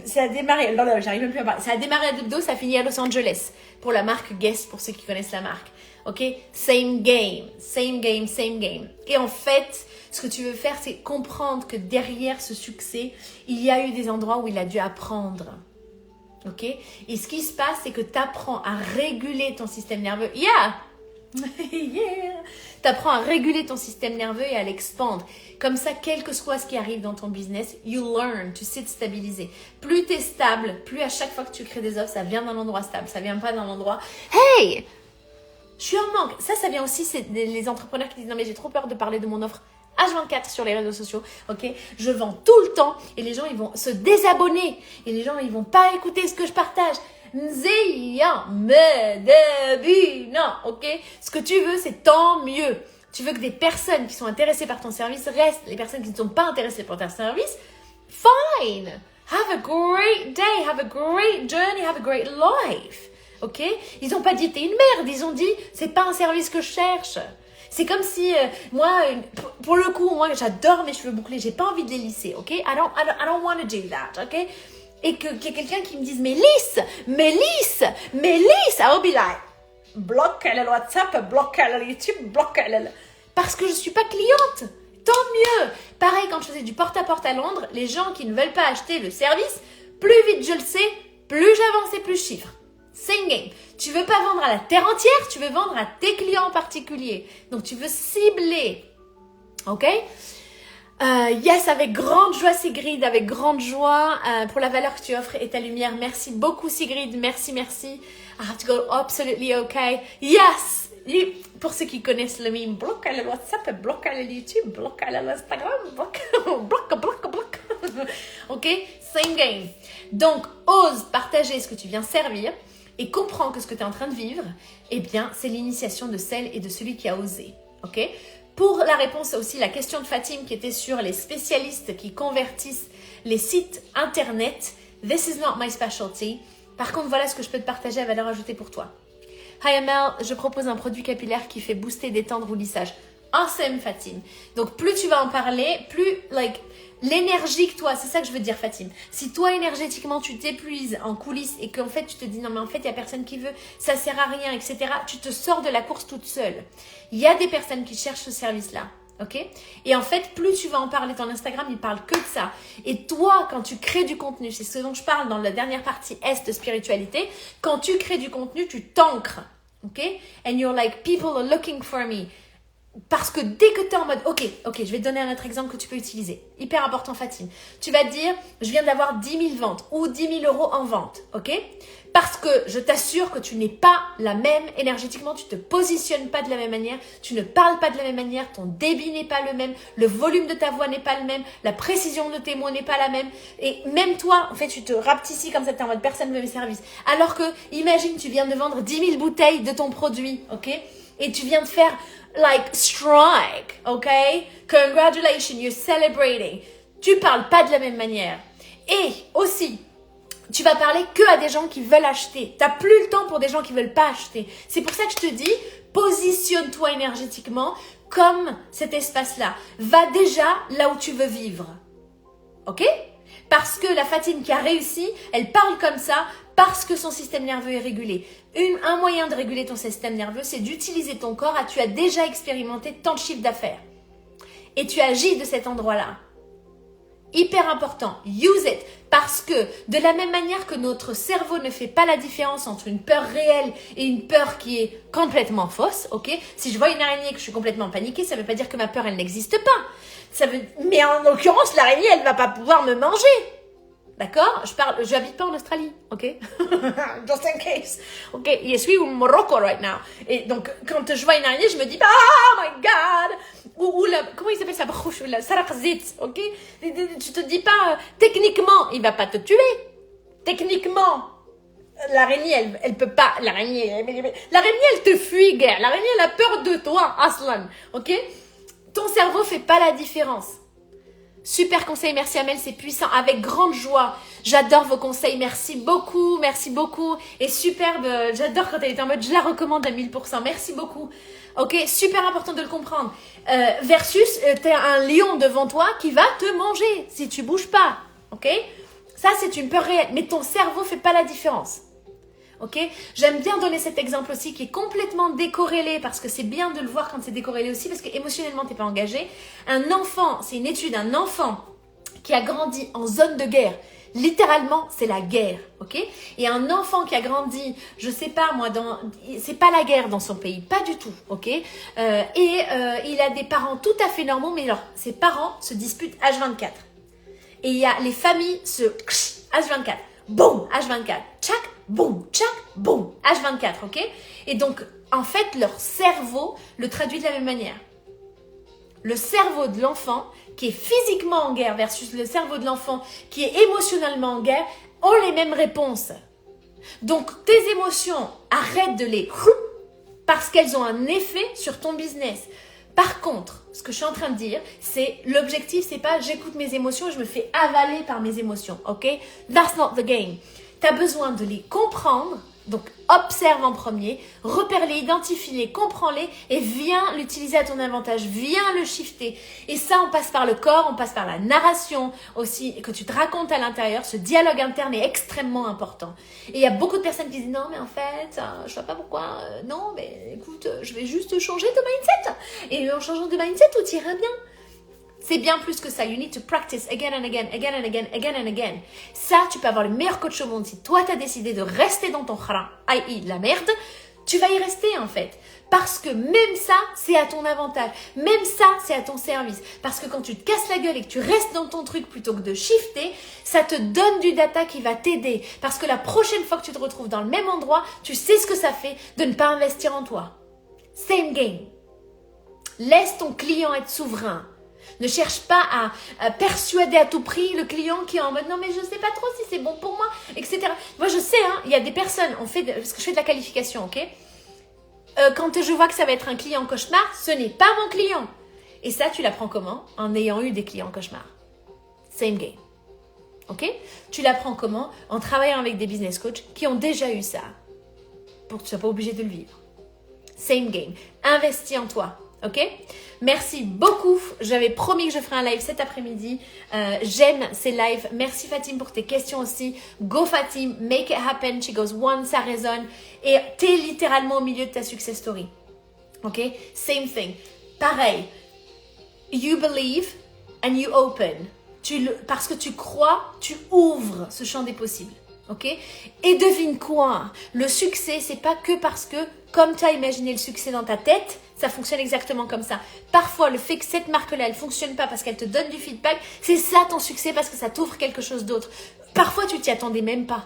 ça a démarré, j'arrive même plus à parler, ça a démarré à Debdo, ça a fini à Los Angeles, pour la marque Guess, pour ceux qui connaissent la marque, ok? Same game, same game, same game. Et en fait, ce que tu veux faire, c'est comprendre que derrière ce succès, il y a eu des endroits où il a dû apprendre. Ok? Et ce qui se passe, c'est que tu apprends à réguler ton système nerveux. Yeah! Yeah! Tu apprends à réguler ton système nerveux et à l'expandre. Comme ça, quel que soit ce qui arrive dans ton business, you learn, tu sais te stabiliser. Plus tu es stable, plus à chaque fois que tu crées des offres, ça vient d'un endroit stable. Ça vient pas d'un endroit « Hey! Je suis en manque !» Ça vient aussi, c'est les entrepreneurs qui disent « Non mais j'ai trop peur de parler de mon offre. » H24 sur les réseaux sociaux, ok? Je vends tout le temps et les gens, ils vont se désabonner. Et les gens, ils vont pas écouter ce que je partage. Nzéyan, non, ok? Ce que tu veux, c'est tant mieux. Tu veux que des personnes qui sont intéressées par ton service restent. Les personnes qui ne sont pas intéressées par ton service, fine. Have a great day, have a great journey, have a great life. Ok? Ils n'ont pas dit t'es une merde, ils ont dit c'est pas un service que je cherche. C'est comme si, moi, pour le coup, moi, j'adore mes cheveux bouclés. J'ai pas envie de les lisser, ok? I don't want to do that, ok? Et qu'il y ait quelqu'un qui me dise, mais lisse! I'll be like, bloque le WhatsApp, bloque le YouTube, bloque le... Parce que je suis pas cliente. Tant mieux. Pareil, quand je faisais du porte-à-porte à Londres, les gens qui ne veulent pas acheter le service, plus vite je le sais, plus j'avance et plus je chiffre. Same game. Tu veux pas vendre à la terre entière, tu veux vendre à tes clients particuliers. Donc, tu veux cibler. Ok? Yes, avec grande joie, Sigrid, avec grande joie pour la valeur que tu offres et ta lumière. Merci beaucoup, Sigrid. Merci. I have to go absolutely okay. Yes! Pour ceux qui connaissent le meme, bloque le WhatsApp, bloque le YouTube, bloque l'Instagram, bloque. Ok? Same game. Donc, ose partager ce que tu viens servir. Et comprends que ce que tu es en train de vivre, eh bien, c'est l'initiation de celle et de celui qui a osé. Ok? Pour la réponse à aussi la question de Fatim qui était sur les spécialistes qui convertissent les sites internet, this is not my specialty. Par contre, voilà ce que je peux te partager à valeur ajoutée pour toi. Hi Amel, je propose un produit capillaire qui fait booster, détendre ou lissage. Awesome, Fatim. Donc, plus tu vas en parler, plus, l'énergie que toi, c'est ça que je veux dire, Fatim. Si toi, énergétiquement, tu t'épuises en coulisses et qu'en fait, tu te dis, non, mais en fait, il n'y a personne qui veut, ça sert à rien, etc., tu te sors de la course toute seule. Il y a des personnes qui cherchent ce service-là, ok? Et en fait, plus tu vas en parler, ton Instagram, il parle que de ça. Et toi, quand tu crées du contenu, c'est ce dont je parle dans la dernière partie Est de spiritualité, quand tu crées du contenu, tu t'ancres, ok? And you're like, people are looking for me. Parce que dès que tu es en mode, ok, je vais te donner un autre exemple que tu peux utiliser. Hyper important, Fatim. Tu vas te dire, je viens d'avoir 10 000 ventes ou 10 000 € en vente, ok? Parce que je t'assure que tu n'es pas la même énergétiquement, tu ne te positionnes pas de la même manière, tu ne parles pas de la même manière, ton débit n'est pas le même, le volume de ta voix n'est pas le même, la précision de tes mots n'est pas la même. Et même toi, en fait, tu te rapetissis comme ça, tu es en mode, personne ne veut mes services. Alors que, imagine, tu viens de vendre 10 000 bouteilles de ton produit, ok? Et tu viens de faire strike, okay? Congratulations, you're celebrating. Tu parles pas de la même manière. Et aussi, tu vas parler que à des gens qui veulent acheter. T'as plus le temps pour des gens qui veulent pas acheter. C'est pour ça que je te dis, positionne-toi énergétiquement comme cet espace-là. Va déjà là où tu veux vivre. Ok? Parce que la Fatine qui a réussi, elle parle comme ça parce que son système nerveux est régulé. Un moyen de réguler ton système nerveux, c'est d'utiliser ton corps. Tu as déjà expérimenté tant de chiffres d'affaires. Et tu agis de cet endroit-là. Hyper important. Use it. Parce que de la même manière que notre cerveau ne fait pas la différence entre une peur réelle et une peur qui est complètement fausse, ok? Si je vois une araignée et que je suis complètement paniquée, ça ne veut pas dire que ma peur, elle n'existe pas. Mais en l'occurrence, l'araignée, elle ne va pas pouvoir me manger. D'accord? Je n'habite pas en Australie, ok? Just in case. Ok, je suis au Morocco right now. Et donc, quand je vois une araignée, je me dis, oh my god! Comment il s'appelle ça? La sarakzit, ok? Tu te dis pas, techniquement, il va pas te tuer. Techniquement. L'araignée, elle peut pas, l'araignée, elle te fuit, gars. L'araignée, elle a peur de toi, Aslan, ok? Ton cerveau fait pas la différence. Super conseil, merci Amel, c'est puissant, avec grande joie. J'adore vos conseils, merci beaucoup. Et superbe, j'adore quand elle est en mode, je la recommande à 1000%, merci beaucoup. Ok, super important de le comprendre. Versus, t'as un lion devant toi qui va te manger si tu bouges pas. Ok, ça c'est une peur réelle, mais ton cerveau fait pas la différence. Ok, j'aime bien donner cet exemple aussi qui est complètement décorrélé parce que c'est bien de le voir quand c'est décorrélé aussi parce que émotionnellement t'es pas engagé. Un enfant, c'est une étude, un enfant qui a grandi en zone de guerre, littéralement c'est la guerre, ok. Et un enfant qui a grandi, je sais pas moi, c'est pas la guerre dans son pays, pas du tout, ok. Il a des parents tout à fait normaux, mais alors ses parents se disputent H24. Et il y a les familles H24, boum, H24, tchac, boum, tchac, boum, H24, ok. Et donc, en fait, leur cerveau le traduit de la même manière. Le cerveau de l'enfant qui est physiquement en guerre versus le cerveau de l'enfant qui est émotionnellement en guerre ont les mêmes réponses. Donc, tes émotions, arrête de les... parce qu'elles ont un effet sur ton business. Par contre, ce que je suis en train de dire, c'est l'objectif, c'est pas j'écoute mes émotions et je me fais avaler par mes émotions, ok? That's not the game. Tu as besoin de les comprendre, donc observe en premier, repère-les, identifie-les, comprends-les et viens l'utiliser à ton avantage, viens le shifter. Et ça, on passe par le corps, on passe par la narration aussi que tu te racontes à l'intérieur. Ce dialogue interne est extrêmement important. Et il y a beaucoup de personnes qui disent non, mais en fait, je vois pas pourquoi. Non, mais écoute, je vais juste changer de mindset. Et en changeant de mindset, tout ira bien. C'est bien plus que ça. You need to practice again and again, again and again, again and again. Ça, tu peux avoir le meilleur coach au monde. Si toi, tu as décidé de rester dans ton haram, i.e. la merde, tu vas y rester en fait. Parce que même ça, c'est à ton avantage. Même ça, c'est à ton service. Parce que quand tu te casses la gueule et que tu restes dans ton truc plutôt que de shifter, ça te donne du data qui va t'aider. Parce que la prochaine fois que tu te retrouves dans le même endroit, tu sais ce que ça fait de ne pas investir en toi. Same game. Laisse ton client être souverain. Ne cherche pas à persuader à tout prix le client qui est en mode non mais je sais pas trop si c'est bon pour moi, etc. Moi je sais, il y a des personnes, parce que je fais de la qualification, ok. Quand je vois que ça va être un client cauchemar, ce n'est pas mon client. Et ça, tu l'apprends comment? En ayant eu des clients cauchemars. Same game. Ok? Tu l'apprends comment? En travaillant avec des business coachs qui ont déjà eu ça. Pour que tu ne sois pas obligé de le vivre. Same game. Investis en toi. Ok? Merci beaucoup. J'avais promis que je ferais un live cet après-midi. J'aime ces lives. Merci Fatim pour tes questions aussi. Go Fatim, make it happen. She goes one, ça résonne. Et t'es littéralement au milieu de ta success story. Ok? Same thing. Pareil. You believe and you open. Parce que tu crois, tu ouvres ce champ des possibles. Ok? Et devine quoi? Le succès, c'est pas que parce que, comme tu as imaginé le succès dans ta tête, ça fonctionne exactement comme ça. Parfois, le fait que cette marque-là, elle fonctionne pas parce qu'elle te donne du feedback, c'est ça ton succès parce que ça t'ouvre quelque chose d'autre. Parfois, tu t'y attendais même pas.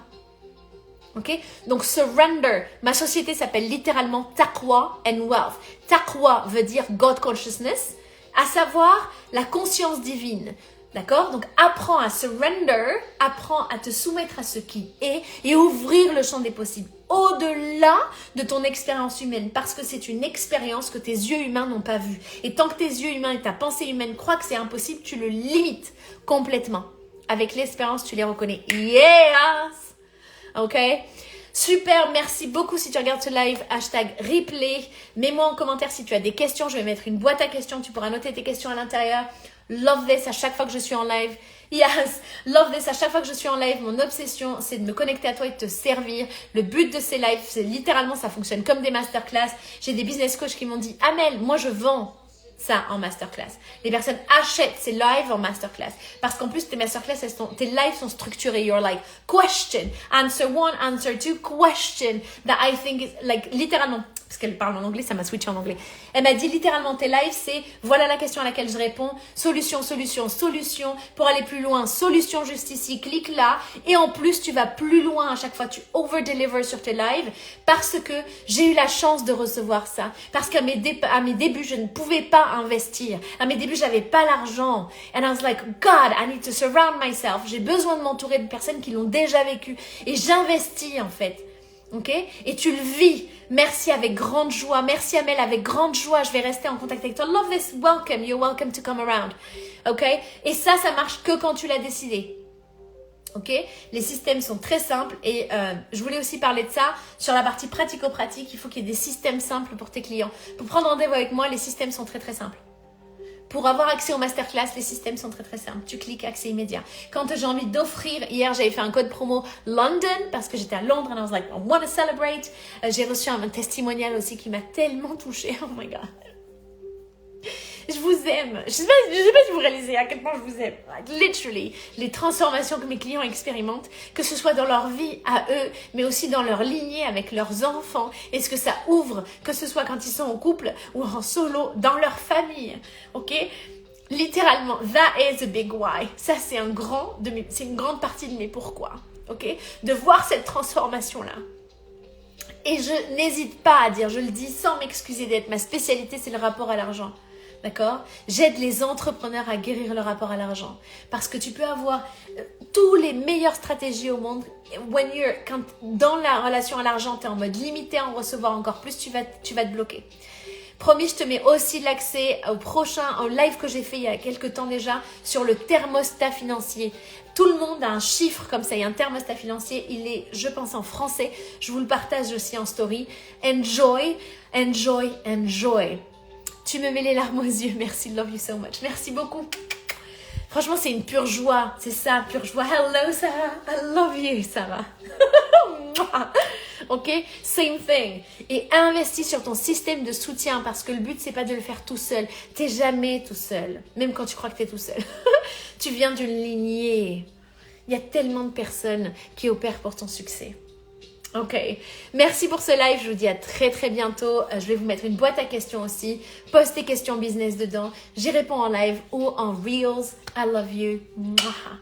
Ok? Donc, surrender. Ma société s'appelle littéralement Taqwa and Wealth. Taqwa veut dire God Consciousness, à savoir la conscience divine. D'accord? Donc, apprends à surrender, apprends à te soumettre à ce qui est et ouvrir le champ des possibles au-delà de ton expérience humaine parce que c'est une expérience que tes yeux humains n'ont pas vue. Et tant que tes yeux humains et ta pensée humaine croient que c'est impossible, tu le limites complètement. Avec l'expérience, tu les reconnais. Yes! Ok? Super, merci beaucoup si tu regardes ce live, #replay. Mets-moi en commentaire si tu as des questions, je vais mettre une boîte à questions, tu pourras noter tes questions à l'intérieur. Love this à chaque fois que je suis en live. Yes, love this à chaque fois que je suis en live. Mon obsession, c'est de me connecter à toi et de te servir. Le but de ces lives, c'est littéralement, ça fonctionne comme des masterclass. J'ai des business coachs qui m'ont dit, Amel, moi je vends ça en masterclass. Les personnes achètent ces lives en masterclass. Parce qu'en plus, tes masterclass, tes lives sont structurés. You're like, question, answer one, answer two, question that I think is like, littéralement, parce qu'elle parle en anglais, ça m'a switché en anglais. Elle m'a dit littéralement, tes lives, c'est voilà la question à laquelle je réponds, solution, solution, solution, pour aller plus loin, solution juste ici, clique là, et en plus, tu vas plus loin à chaque fois, tu over-deliver sur tes lives, parce que j'ai eu la chance de recevoir ça, parce qu'à mes débuts, je ne pouvais pas investir, à mes débuts, j'avais pas l'argent, and I was like, God, I need to surround myself, j'ai besoin de m'entourer de personnes qui l'ont déjà vécu, et j'investis en fait. Ok? Et tu le vis. Merci avec grande joie. Merci Amel, avec grande joie. Je vais rester en contact avec toi. Love this. Welcome. You're welcome to come around. Ok? Et ça marche que quand tu l'as décidé. Ok? Les systèmes sont très simples et je voulais aussi parler de ça sur la partie pratico-pratique. Il faut qu'il y ait des systèmes simples pour tes clients. Pour prendre rendez-vous avec moi, les systèmes sont très très simples. Pour avoir accès aux masterclass, les systèmes sont très très simples. Tu cliques accès immédiat. Quand j'ai envie d'offrir, hier j'avais fait un code promo London parce que j'étais à Londres and I was like, I want to celebrate. J'ai reçu un testimonial aussi qui m'a tellement touchée. Oh my God. Je vous aime. Je sais pas si vous réalisez à quel point je vous aime. Like, literally, les transformations que mes clients expérimentent, que ce soit dans leur vie à eux, mais aussi dans leur lignée avec leurs enfants, et ce que ça ouvre, que ce soit quand ils sont en couple ou en solo, dans leur famille. Ok? Littéralement, that is a big why. Ça, c'est une grande partie de mes pourquoi. Ok? De voir cette transformation-là. Et je n'hésite pas à dire, je le dis sans m'excuser d'être ma spécialité, c'est le rapport à l'argent. D'accord? J'aide les entrepreneurs à guérir le rapport à l'argent. Parce que tu peux avoir tous les meilleures stratégies au monde. Quand dans la relation à l'argent, tu es en mode limité à en recevoir encore plus, tu vas te bloquer. Promis, je te mets aussi l'accès au live que j'ai fait il y a quelques temps déjà sur le thermostat financier. Tout le monde a un chiffre comme ça, il y a un thermostat financier, il est, je pense, en français. Je vous le partage aussi en story. Enjoy, enjoy, enjoy. Tu me mets les larmes aux yeux. Merci, love you so much. Merci beaucoup. Franchement, c'est une pure joie. C'est ça, pure joie. Hello, Sarah. I love you, Sarah. Ok? Same thing. Et investis sur ton système de soutien parce que le but, c'est pas de le faire tout seul. T'es jamais tout seul. Même quand tu crois que t'es tout seul. Tu viens d'une lignée. Il y a tellement de personnes qui opèrent pour ton succès. Ok, merci pour ce live, je vous dis à très très bientôt. Je vais vous mettre une boîte à questions aussi. Poste tes questions business dedans. J'y réponds en live ou en Reels. I love you. Mouah.